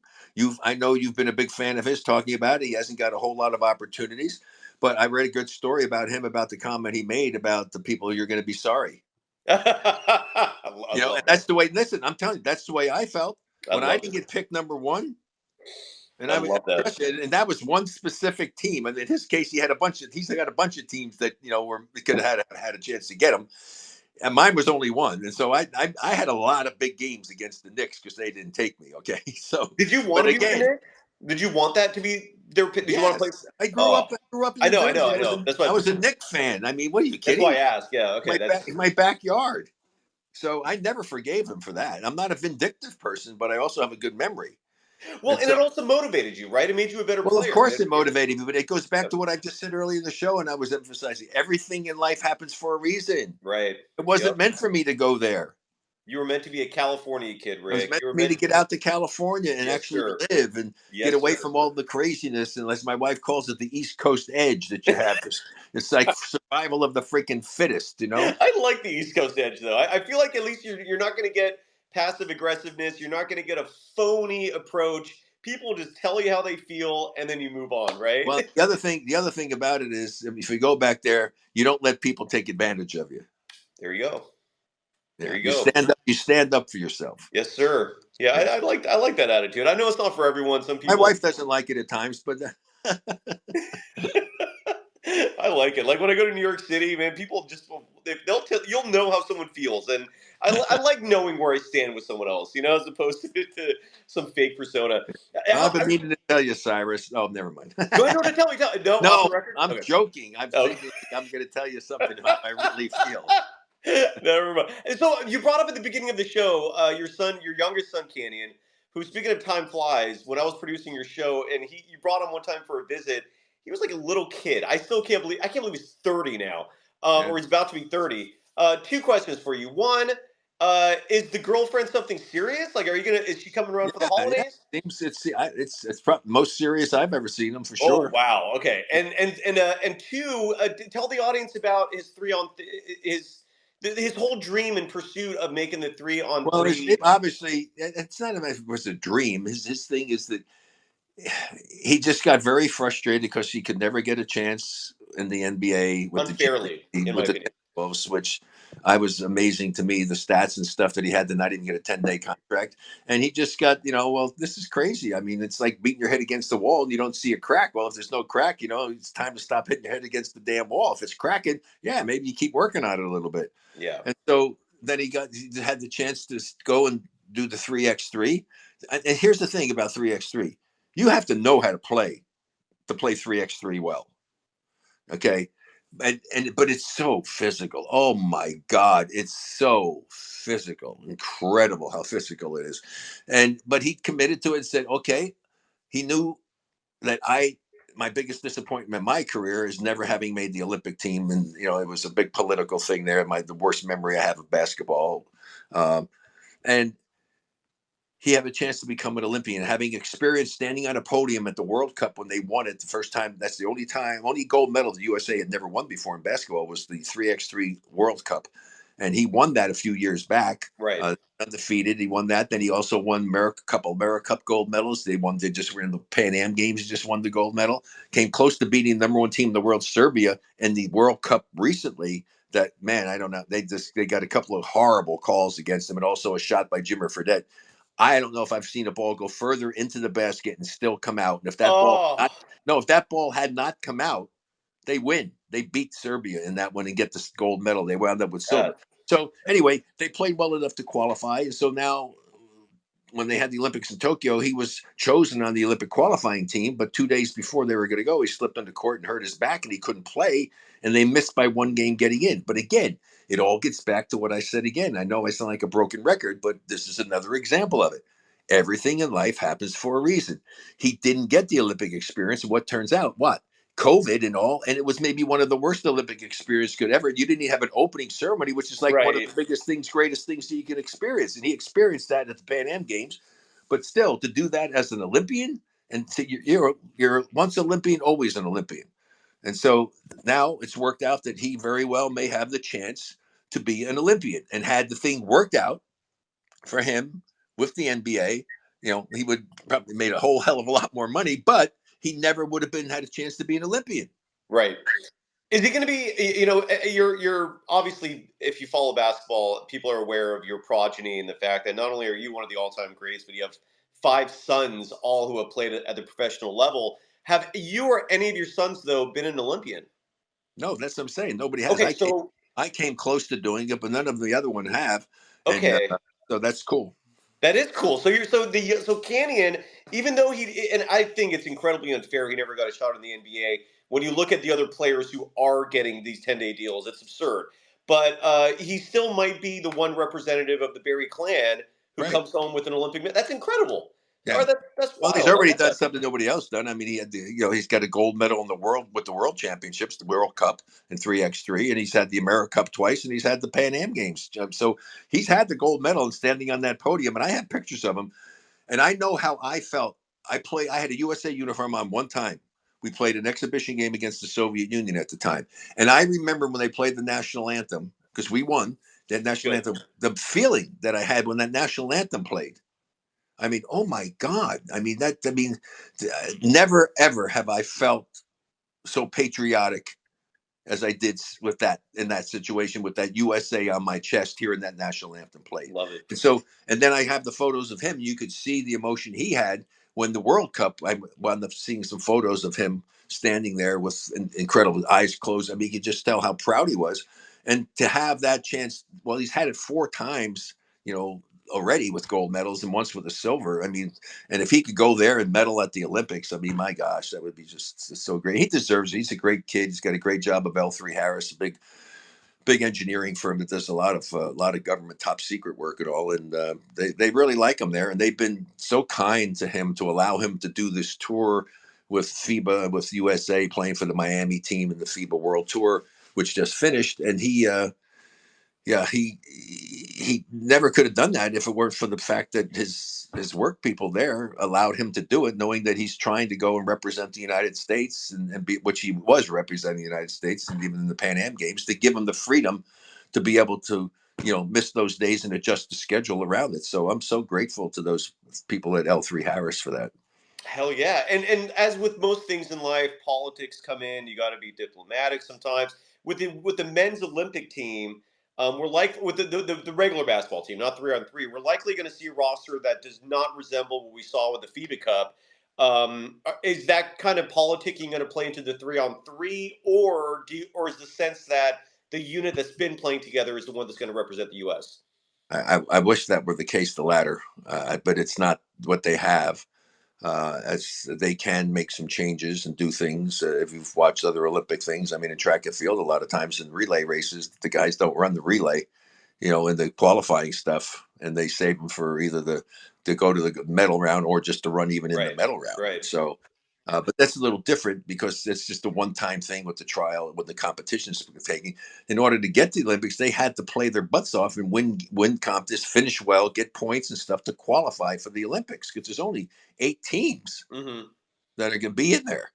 I know you've been a big fan of his, talking about it. He hasn't got a whole lot of opportunities, but I read a good story about him, about the comment he made about the people you're going to be sorry. And that's the way. Listen, I'm telling you, that's the way I felt when I didn't get picked number one. And I love that. And that was one specific team. And in his case, he's got a bunch of teams that could have had a chance to get him. And mine was only one. And so I had a lot of big games against the Knicks because they didn't take me. Okay. So did you want to be the Knicks? Did you want that to be their pick? Did you want to play? I grew up in I know. That's why I was a Knicks fan. I mean, what are you kidding? That's why I asked. Yeah. Okay. My backyard. So I never forgave him for that. I'm not a vindictive person, but I also have a good memory. Well, and it also motivated you, right? It made you a better player. Well, of course it motivated me, but it goes back to what I just said earlier in the show, and I was emphasizing everything in life happens for a reason. Right. It wasn't meant for me to go there. You were meant to be a California kid, Rick. It was meant for me to get out to California and actually live and get away from all the craziness, and as my wife calls it, the East Coast edge that you have. It's like survival of the freaking fittest, I like the East Coast edge, though. I feel like at least you're not going to get passive aggressiveness. You're not going to get a phony approach. People just tell you how they feel, and then you move on, right? Well, the other thing about it is, if you go back there, you don't let people take advantage of you. There you go. There you go. go. You stand up for yourself. Yes, sir. Yeah, I like that attitude. I know it's not for everyone. Some people. My wife doesn't like it at times, but I like it. Like when I go to New York City, man, people just you'll know how someone feels, and I like knowing where I stand with someone else, as opposed to some fake persona. I've been needing to tell you, Cyrus. Oh, never mind. Go ahead, tell me. No, I'm joking. I'm going to tell you something about how I really feel. Never mind. And so you brought up at the beginning of the show your youngest son, Canyon, who, speaking of time flies, when I was producing your show, and you brought him one time for a visit. He was like a little kid. I can't believe he's 30 now, or he's about to be 30. 2 questions for you. One, is the girlfriend something serious? Like, is she coming around for the holidays? Yeah. It's probably the most serious I've ever seen him, for sure. Oh, wow. Okay. And 2, tell the audience about his his whole dream and pursuit of making the 3-on-3. Well, obviously, it's not if it was a dream. His thing is that he just got very frustrated because he could never get a chance in the NBA unfairly, in my opinion. Which was amazing to me, the stats and stuff that he had to not even get a 10-day contract. And he just got, well, this is crazy. I mean, it's like beating your head against the wall and you don't see a crack. Well, if there's no crack, it's time to stop hitting your head against the damn wall. If it's cracking, maybe you keep working on it a little bit. Yeah. And so then he had the chance to go and do the 3x3. And here's the thing about 3x3. You have to know how to play 3x3 well. Okay. But it's so physical. Oh my God. It's so physical. Incredible how physical it is. But he committed to it and said, okay, he knew that my biggest disappointment in my career is never having made the Olympic team. And, it was a big political thing there. The worst memory I have of basketball. And he have a chance to become an Olympian, having experience standing on a podium at the World Cup when they won it the first time. That's the only gold medal the USA had never won before in basketball was the 3x3 World Cup. And he won that a few years back, Right. Undefeated. He won that. Then he also won a couple Cup gold medals. They just were in the Pan Am Games. He just won the gold medal. Came close to beating the number one team in the world, Serbia, in the World Cup recently. That, man, I don't know. They got a couple of horrible calls against him, and also a shot by Jimmer Fredette. I don't know if I've seen a ball go further into the basket and still come out. And if that if that ball had not come out, they win. They beat Serbia in that one and get the gold medal. They wound up with silver. So anyway, they played well enough to qualify. And so now when they had the Olympics in Tokyo, he was chosen on the Olympic qualifying team. But 2 days before they were going to go, he slipped onto court and hurt his back and he couldn't play. And they missed by one game getting in. But again, it all gets back to what I said again. I know I sound like a broken record, but this is another example of it. Everything in life happens for a reason. He didn't get the Olympic experience. And what turns out? What? COVID and all, and it was maybe one of the worst Olympic experiences could ever. You didn't even have an opening ceremony, which is like one of the biggest things, greatest things that you can experience. And he experienced that at the Pan Am Games. But still, to do that as an Olympian, and you're once Olympian, always an Olympian. And so now it's worked out that he very well may have the chance to be an Olympian. And had the thing worked out for him with the NBA, he would probably made a whole hell of a lot more money, but he never would have had a chance to be an Olympian. Right. Is he going to be, you're obviously, if you follow basketball, people are aware of your progeny and the fact that not only are you one of the all-time greats, but you have 5 sons, all who have played at the professional level. Have you or any of your sons, though, been an Olympian? No, that's what I'm saying. Nobody has. Okay, I came close to doing it, but none of the other one have. Okay. And, so that's cool. That is cool. So Canyon, even though and I think it's incredibly unfair he never got a shot in the NBA. When you look at the other players who are getting these 10-day deals, it's absurd. But he still might be the one representative of the Berry clan who comes home with an Olympic medal. That's incredible. Yeah. That's well, he's already done something nobody else done. I mean, he had he's got a gold medal in the world with the World Championships, the World Cup in 3x3, and he's had the America Cup twice, and he's had the Pan Am Games. So he's had the gold medal and standing on that podium, and I have pictures of him, and I know how I felt. I had a USA uniform on one time. We played an exhibition game against the Soviet Union at the time, and I remember when they played the national anthem because we won that national anthem. The feeling that I had when that national anthem played. I mean, oh my God. Never, ever have I felt so patriotic as I did with that, in that situation, with that USA on my chest here in that national anthem played. Love it. And then I have the photos of him. You could see the emotion he had when the World Cup, I wound up seeing some photos of him standing there with incredible eyes closed. I mean, you could just tell how proud he was. And to have that chance, well, he's had it 4 times, already with gold medals and once with a silver. I mean, and if he could go there and medal at the Olympics, I mean, my gosh, that would be just so great. He deserves it. He's a great kid. He's got a great job of L3 Harris, a big engineering firm that does a lot of government top secret work and all. And they really like him there. And they've been so kind to him to allow him to do this tour with FIBA, with USA, playing for the Miami team in the FIBA World Tour, which just finished. And he never could have done that if it weren't for the fact that his work people there allowed him to do it, knowing that he's trying to go and represent the United States and be, which he was representing the United States, and even in the Pan Am Games, to give him the freedom to be able to, miss those days and adjust the schedule around it. So I'm so grateful to those people at L3 Harris for that. Hell yeah. And as with most things in life, politics come in. You got to be diplomatic sometimes. With the men's Olympic team, we're like with the regular basketball team, not 3-on-3. We're likely going to see a roster that does not resemble what we saw with the FIBA Cup. Is that kind of politicking going to play into the 3-on-3, or is the sense that the unit that's been playing together is the one that's going to represent the U.S.? I wish that were the case, the latter, but it's not what they have. As they can make some changes and do things. If you've watched other Olympic things, I mean, in track and field, a lot of times in relay races, the guys don't run the relay, in the qualifying stuff, and they save them for either to go to the medal round or just to run even in the medal round. Right. So But that's a little different because it's just a one-time thing with the trial, with the competitions taking. In order to get to the Olympics, they had to play their butts off and win contests, finish well, get points and stuff to qualify for the Olympics because there's only 8 teams that are going to be in there.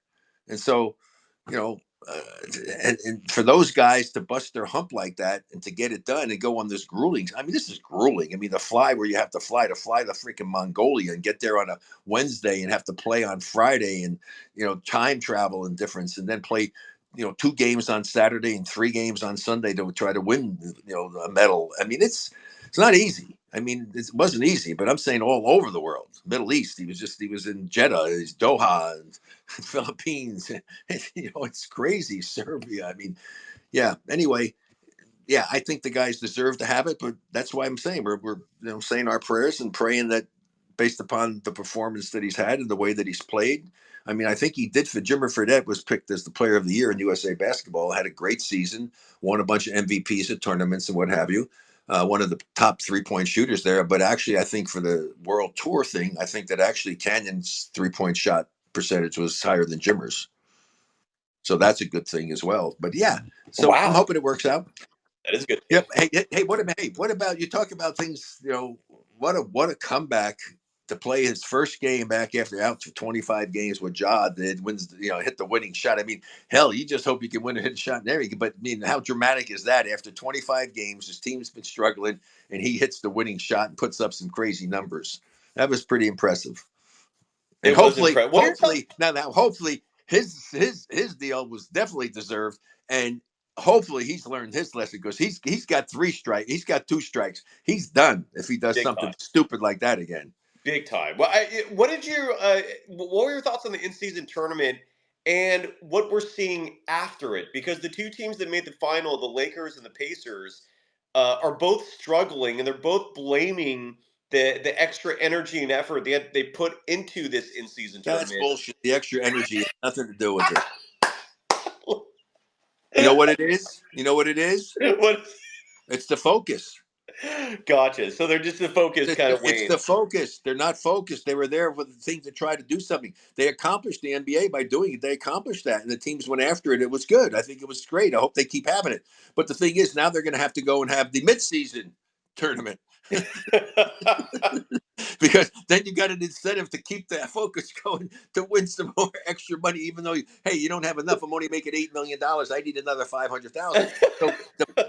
And so, you know, and for those guys to bust their hump like that and to get it done and go on this grueling, I mean, this is grueling. I mean, the fly where you have to fly to freaking Mongolia and get there on a Wednesday and have to play on Friday and, you know, time travel and difference and then play, you know, 2 games on Saturday and 3 games on Sunday to try to win, you know, a medal. I mean, it's not easy. I mean, it wasn't easy, but I'm saying all over the world, Middle East. He was in Jeddah, he's Doha, and Philippines. You know, it's crazy. Serbia. I mean, yeah. Anyway, yeah, I think the guys deserve to have it, but that's why I'm saying we're you know saying our prayers and praying that based upon the performance that he's had and the way that he's played. I mean, I think he did. For Jimmer Fredette was picked as the player of the year in USA basketball. Had a great season, won a bunch of MVPs at tournaments and what have you. One of the top 3-point shooters there. But actually, I think for the World Tour thing, I think that actually Canyon's 3-point shot percentage was higher than Jimmer's. So that's a good thing as well. But yeah, so I'm hoping it works out. That is good. Yep. Hey, what about you talk about things, you know, what a comeback to play his first game back after out for 25 games with Ja that wins, you know, hit the winning shot. I mean, hell, you just hope you can win a hit shot in there. But I mean, how dramatic is that? After 25 games, his team's been struggling and he hits the winning shot and puts up some crazy numbers. That was pretty impressive. And hopefully his deal was definitely deserved. And hopefully he's learned his lesson because he's got 3 strikes. He's got 2 strikes. He's done if he does something stupid like that again. Big time. Well, what were your thoughts on the in-season tournament and what we're seeing after it? Because the 2 teams that made the final, the Lakers and the Pacers, are both struggling, and they're both blaming the extra energy and effort they put into this in-season tournament. That's bullshit. The extra energy has nothing to do with it. You know what it is? What? It's the focus. Gotcha. So they're just the focus kind of waned. It's the focus. They're not focused. They were there with the things to try to do something. They accomplished the NBA by doing it. They accomplished that, and the teams went after it. It was good. I think it was great. I hope they keep having it. But the thing is, now they're going to have to go and have the mid-season tournament. Because then you got an incentive to keep that focus going to win some more extra money, even though you don't have enough. I'm only making $8 million. I need another 500,000.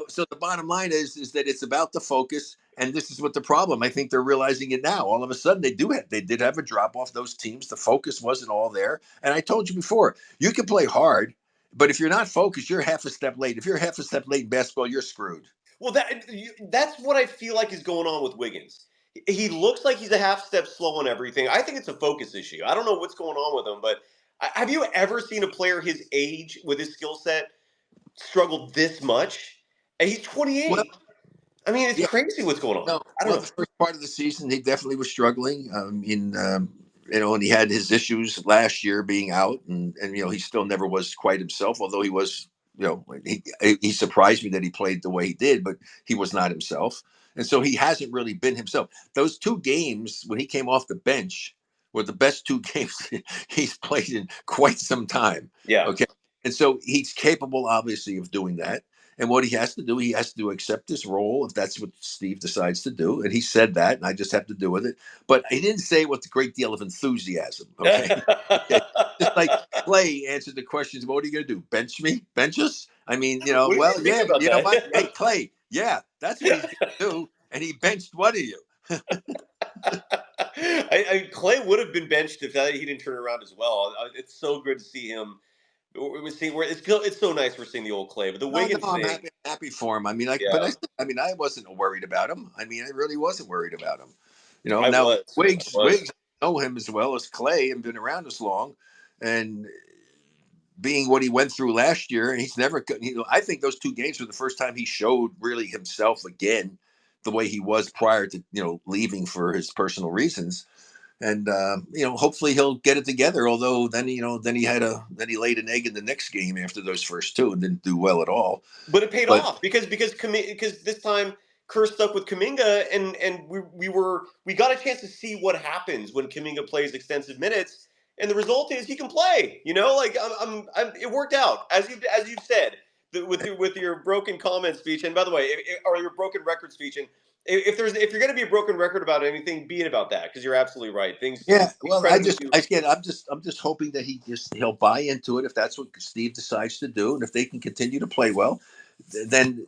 So the bottom line is that it's about the focus, and this is what the problem. I think they're realizing it now. All of a sudden, they did have a drop off. Those teams, the focus wasn't all there. And I told you before, you can play hard, but if you're not focused, you're half a step late. If you're half a step late in basketball, you're screwed. Well, that's what I feel like is going on with Wiggins. He looks like he's a half step slow on everything. I think it's a focus issue. I don't know what's going on with him, but have you ever seen a player his age with his skill set struggle this much? And he's 28. Well, I mean, it's crazy what's going on. No, I don't know. The first part of the season, he definitely was struggling. And he had his issues last year being out, and he still never was quite himself, although he was. He surprised me that he played the way he did, but he was not himself. And so he hasn't really been himself. Those 2 games when he came off the bench were the best 2 games he's played in quite some time. Yeah. Okay. And so he's capable, obviously, of doing that. And what he has to do accept this role if that's what Steve decides to do. And he said that, and I just have to do with it. But he didn't say it with a great deal of enthusiasm. Okay. Just like Klay answered the questions, what are you going to do? Bench me? Bench us? I mean, well, yeah, you know what? Hey, Klay, yeah, that's what he's going to do. And he benched one of you. Klay would have been benched if he didn't turn around as well. It's so good to see him. It's so nice we're seeing the old Klay, but the Wiggins thing. I'm happy for him. I mean, I wasn't worried about him. I mean, I really wasn't worried about him. Now Wiggs know him as well as Klay and been around as long, and being what he went through last year, and he's never. I think those 2 games were the first time he showed really himself again, the way he was prior to leaving for his personal reasons. And hopefully he'll get it together. Although then he laid an egg in the next game after those first 2 and didn't do well at all. But it paid off because this time Kerr stuck with Kuminga, and we got a chance to see what happens when Kuminga plays extensive minutes. and the result is he can play. Like it worked out as you've said with your broken comment speech. And by the way, or your broken record speech. And if you're going to be a broken record about anything, be it about that, because you're absolutely right. Things Yeah, well, incredibly I'm just hoping that he'll buy into it if that's what Steve decides to do, and if they can continue to play well, then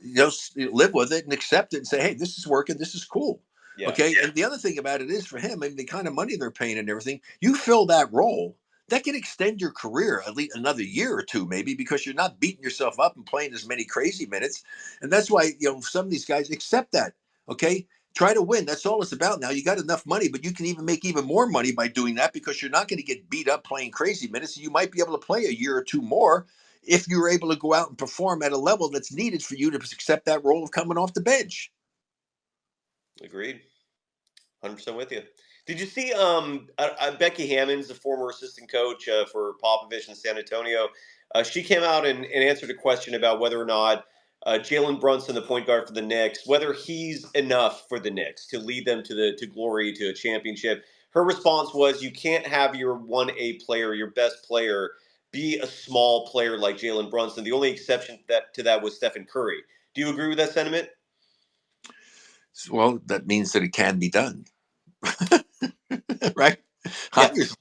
live with it and accept it and say, hey, this is working, this is cool. Yeah. Okay. And the other thing about it is for him, I mean, the kind of money they're paying and everything, you fill that role, that can extend your career at least another year or two, maybe, because you're not beating yourself up and playing as many crazy minutes. And that's why, some of these guys accept that. Okay. Try to win. That's all it's about now. You got enough money, but you can even make even more money by doing that, because you're not going to get beat up playing crazy minutes. You might be able to play a year or two more if you're able to go out and perform at a level that's needed for you to accept that role of coming off the bench. Agreed. 100% with you. Did you see Becky Hammond, the former assistant coach for Popovich in San Antonio? She came out and answered a question about whether or not Jaylen Brunson, the point guard for the Knicks, whether he's enough for the Knicks to lead them to glory, to a championship. Her response was, you can't have your 1A player, your best player, be a small player like Jaylen Brunson. The only exception to that was Stephen Curry. Do you agree with that sentiment? Well, that means that it can be done. Right? Yes.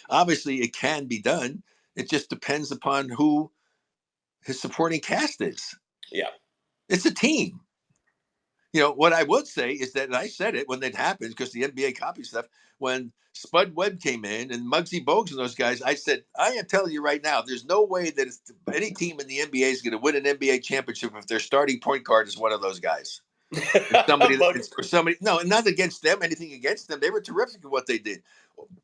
Obviously it can be done. It just depends upon who his supporting cast is. Yeah. It's a team. What I would say is that, and I said it when it happened, because the NBA copy stuff, when Spud Webb came in and Muggsy Bogues and those guys, I said, I am telling you right now, there's no way that any team in the NBA is going to win an NBA championship if their starting point guard is one of those guys. Somebody, no, not against them, anything against them. They were terrific at what they did.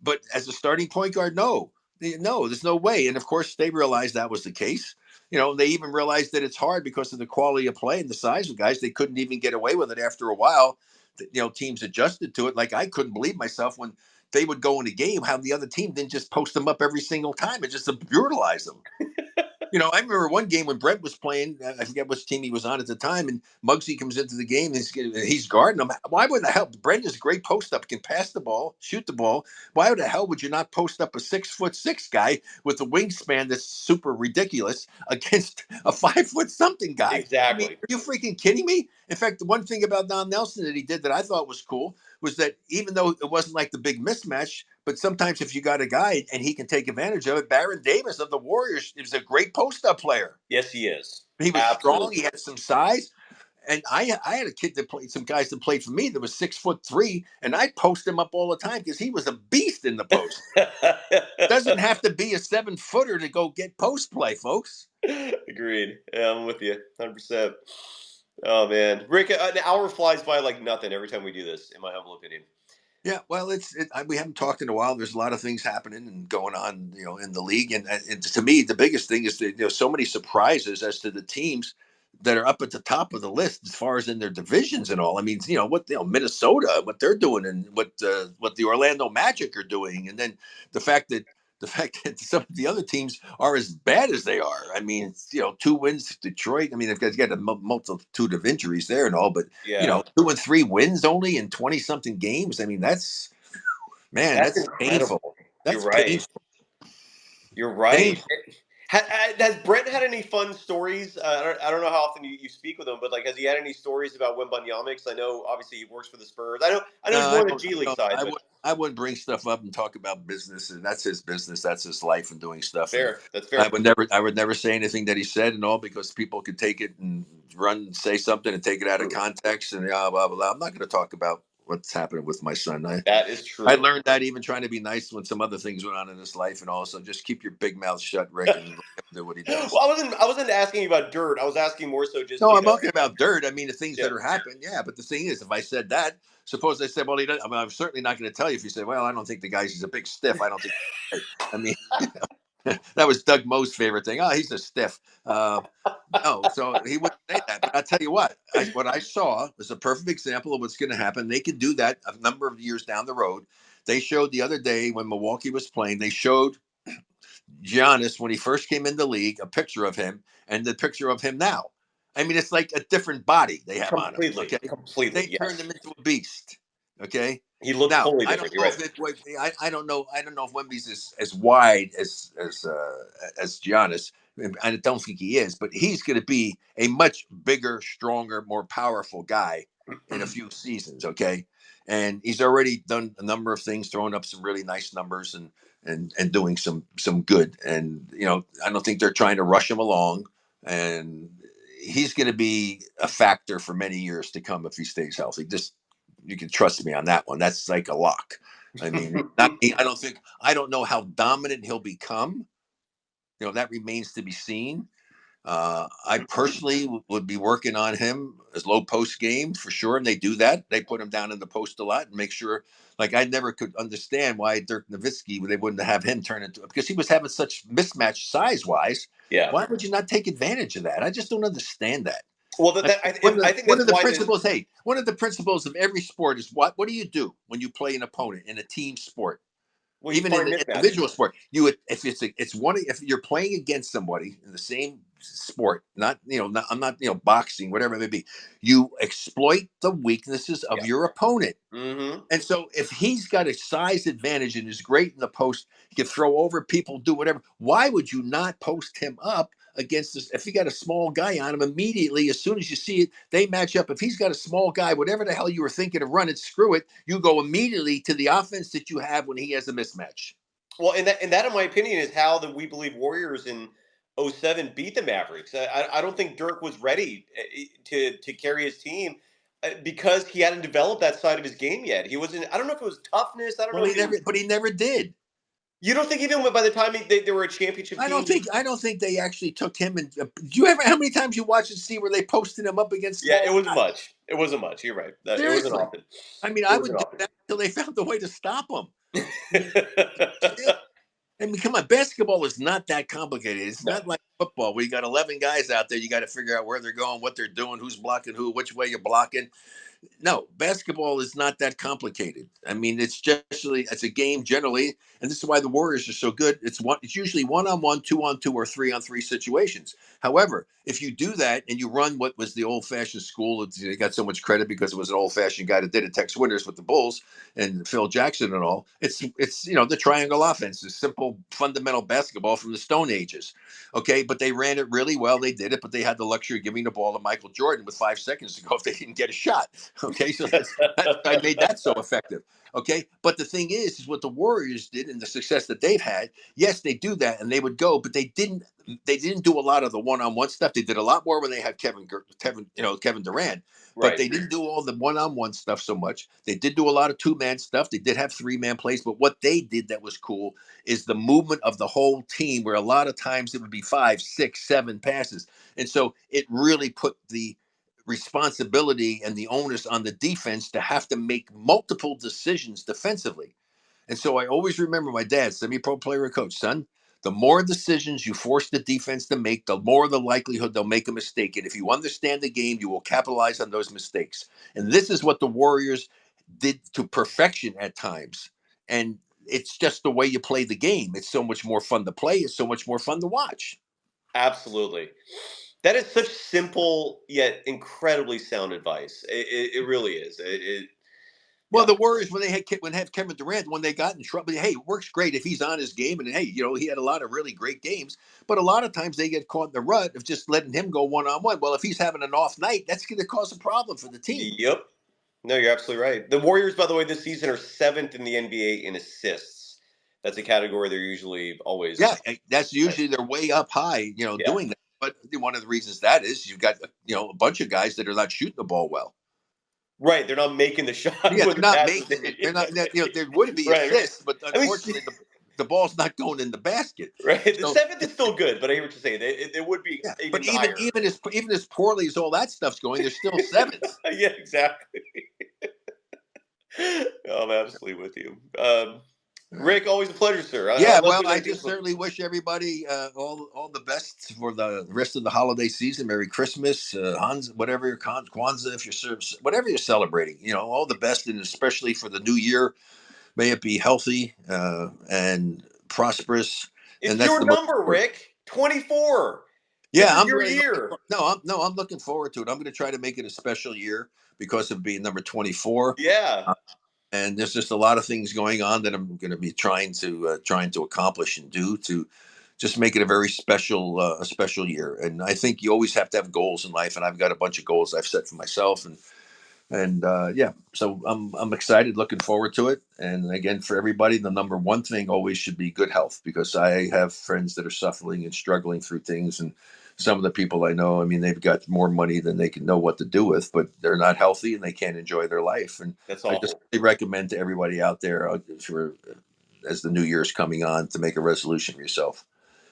But as a starting point guard, no, there's no way. And of course, they realized that was the case. They even realized that it's hard because of the quality of play and the size of guys. They couldn't even get away with it after a while. Teams adjusted to it. Like, I couldn't believe myself when they would go in a game, how the other team didn't just post them up every single time and just to brutalize them. I remember one game when Brent was playing, I forget which team he was on at the time, and Muggsy comes into the game, and he's guarding him. Why would the hell? Brent is a great post up, can pass the ball, shoot the ball. Why the hell would you not post up a 6'6" guy with a wingspan that's super ridiculous against a 5' something guy? Exactly. I mean, are you freaking kidding me? In fact, the one thing about Don Nelson that he did that I thought was cool was that even though it wasn't like the big mismatch, but sometimes if you got a guy and he can take advantage of it, Baron Davis of the Warriors is a great post-up player. Yes, he is. He was Absolutely strong. He had some size. And I had a kid that played, some guys that played for me that was 6'3", and I'd post him up all the time because he was a beast in the post. Doesn't have to be a 7-footer to go get post play, folks. Agreed. Yeah, I'm with you 100%. Oh, man. Rick, an hour flies by like nothing every time we do this, in my humble opinion. Yeah, well, we haven't talked in a while. There's a lot of things happening and going on, in the league. And to me, the biggest thing is that, so many surprises as to the teams that are up at the top of the list as far as in their divisions and all. I mean, Minnesota, what they're doing, and what the Orlando Magic are doing. And then the fact that some of the other teams are as bad as they are. I mean, 2 wins, Detroit. I mean, they've got a multitude of injuries there and all, but 2 and 3 wins only in 20-something games. I mean, that's painful. That's You're right. painful. You're right. Painful. Has Brent had any fun stories? I don't know how often you speak with him, but has he had any stories about Wembanyama? I know obviously he works for the Spurs. I know he's more on the G League side. I wouldn't bring stuff up and talk about business, and that's his business. That's his life and doing stuff. Fair. That's fair. I would never say anything that he said and all, because people could take it and say something and take it out of context and blah, blah, blah. I'm not going to talk about what's happening with my son. That is true. I learned that even trying to be nice when some other things went on in his life, and also just keep your big mouth shut, Rick, and let him do what he does. Well, I wasn't asking you about dirt. I was asking more so just. No, I'm talking about dirt. I mean, the things that are happening. Yeah, but the thing is, if I said that, suppose I said, well, he doesn't. I mean, I'm certainly not going to tell you if you say, well, I don't think the guy's, he's a big stiff. I don't think. I mean. That was Doug Moe's favorite thing. Oh, he's a stiff. No, so he wouldn't say that. But I'll tell you what I saw was a perfect example of what's going to happen. They could do that a number of years down the road. They showed the other day when Milwaukee was playing, they showed Giannis when he first came in the league, a picture of him and the picture of him now. I mean, it's like a different body they have on him. Okay? Completely. They turned him into a beast. Okay. He looked Now totally I different. don't You're know right. if I don't know if Wemby's as wide as Giannis. I don't think he is, but he's going to be a much bigger, stronger, more powerful guy in a few seasons. Okay, and he's already done a number of things, throwing up some really nice numbers and doing some good. And I don't think they're trying to rush him along, and he's going to be a factor for many years to come if he stays healthy. Just you can trust me on that one. That's like a lock. I mean, I don't know how dominant he'll become. That remains to be seen. I personally would be working on him as low post game for sure, and they do that. They put him down in the post a lot and make sure. Like I never could understand why Dirk Nowitzki they wouldn't have him turn into because he was having such mismatch size wise. Yeah. Why would you not take advantage of that? I just don't understand that. Well, I think one that's of the why principles. Hey, one of the principles of every sport is what do you do when you play an opponent in a team sport? well, you Even in find the mismatches. individual sport, if you're playing against somebody in the same sport, I'm not boxing, whatever it may be, you exploit the weaknesses of your opponent. Mm-hmm. And so if he's got a size advantage and is great in the post, he can throw over people, do whatever. Why would you not post him up against this? If you got a small guy on him immediately, as soon as you see it, they match up. If he's got a small guy, whatever the hell you were thinking of running, screw it. You go immediately to the offense that you have when he has a mismatch. Well, and that, in my opinion, is how the We Believe Warriors in 07 beat the Mavericks. I don't think Dirk was ready to carry his team because he hadn't developed that side of his game yet. He wasn't. I don't know if it was toughness. I don't know. But he never did. You don't think even by the time they were a championship team? I don't think they actually took him. And do you ever? How many times you watch and see where they posted him up against? Yeah, it wasn't much. It wasn't much. You're right. It wasn't Seriously. often. I mean, I would do that until they found a way to stop him. I mean, come on, basketball is not that complicated. It's not like football where you got 11 guys out there. You got to figure out where they're going, what they're doing, who's blocking who, which way you're blocking. No, basketball is not that complicated. I mean, it's a game generally, and this is why the Warriors are so good. It's usually 1-on-1, 2-on-2, or 3-on-3 situations. However, if you do that and you run what was the old-fashioned school, they got so much credit because it was an old-fashioned guy that did it, Tex Winters with the Bulls and Phil Jackson and all. It's the triangle offense, the simple fundamental basketball from the Stone Ages. Okay, but they ran it really well. They did it, but they had the luxury of giving the ball to Michael Jordan with 5 seconds to go if they didn't get a shot. Okay, so I made that so effective. Okay, but the thing is what the Warriors did and the success that they've had. Yes, they do that, and they would go, but they didn't. They didn't do a lot of the one-on-one stuff. They did a lot more when they had Kevin Durant. But they didn't do all the one-on-one stuff so much. They did do a lot of two-man stuff. They did have three-man plays, but what they did that was cool is the movement of the whole team, where a lot of times it would be 5, 6, 7 passes, and so it really put the responsibility and the onus on the defense to have to make multiple decisions defensively. And so I always remember my dad, semi-pro player and coach, son, the more decisions you force the defense to make, the more the likelihood they'll make a mistake. And if you understand the game, you will capitalize on those mistakes. And this is what the Warriors did to perfection at times. And it's just the way you play the game. It's so much more fun to play. It's so much more fun to watch. Absolutely. That is such simple yet incredibly sound advice. It really is. Well, the Warriors, when they had Kevin Durant, when they got in trouble, hey, it works great if he's on his game. And hey, he had a lot of really great games. But a lot of times they get caught in the rut of just letting him go one-on-one. Well, if he's having an off night, that's going to cause a problem for the team. Yep. No, you're absolutely right. The Warriors, by the way, this season are 7th in the NBA in assists. That's a category they're usually always. Yeah, that's usually they're way up high, doing that. But one of the reasons that is you've got, a bunch of guys that are not shooting the ball well. Right, they're not making the shot. Yeah, they're not making it. They're not. There would be assists, but unfortunately, the ball's not going in the basket. Right, the 7th is still good, but I hear what you're saying. It would be even higher. even as poorly as all that stuff's going, they're still 7th. Yeah, exactly. I'm absolutely with you. Rick, always a pleasure, sir. I just certainly wish everybody all the best for the rest of the holiday season. Merry Christmas, Hans, whatever, Kwanzaa, if you're whatever you're celebrating. All the best, and especially for the new year, may it be healthy and prosperous. It's and that's your number, Rick. 24. Yeah, I'm your really year. I'm looking forward to it. I'm going to try to make it a special year because of being number 24. Yeah. And there's just a lot of things going on that I'm going to be trying to accomplish and do to just make it a special year. And I think you always have to have goals in life, and I've got a bunch of goals I've set for myself, and yeah, so I'm excited, looking forward to it. And again, for everybody, the number one thing always should be good health, because I have friends that are suffering and struggling through things, and some of the people I know, I mean, they've got more money than they can know what to do with, but they're not healthy and they can't enjoy their life. And That's I just awful. really recommend to everybody out there, as the new year is coming on, to make a resolution for yourself.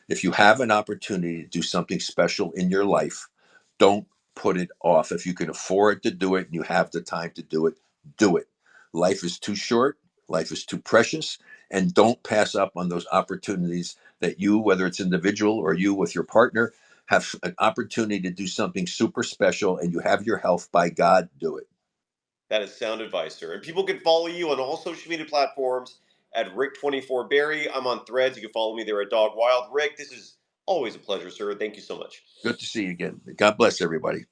If you have an opportunity to do something special in your life, don't put it off. If you can afford to do it and you have the time to do it, do it. Life is too short, life is too precious, and don't pass up on those opportunities that you, whether it's individual or you with your partner, have an opportunity to do something super special, and you have your health. By God, do it. That is sound advice, sir. And people can follow you on all social media platforms at Rick24Berry. I'm on Threads. You can follow me there at Dog Wild. Rick, this is always a pleasure, sir. Thank you so much. Good to see you again. God bless everybody.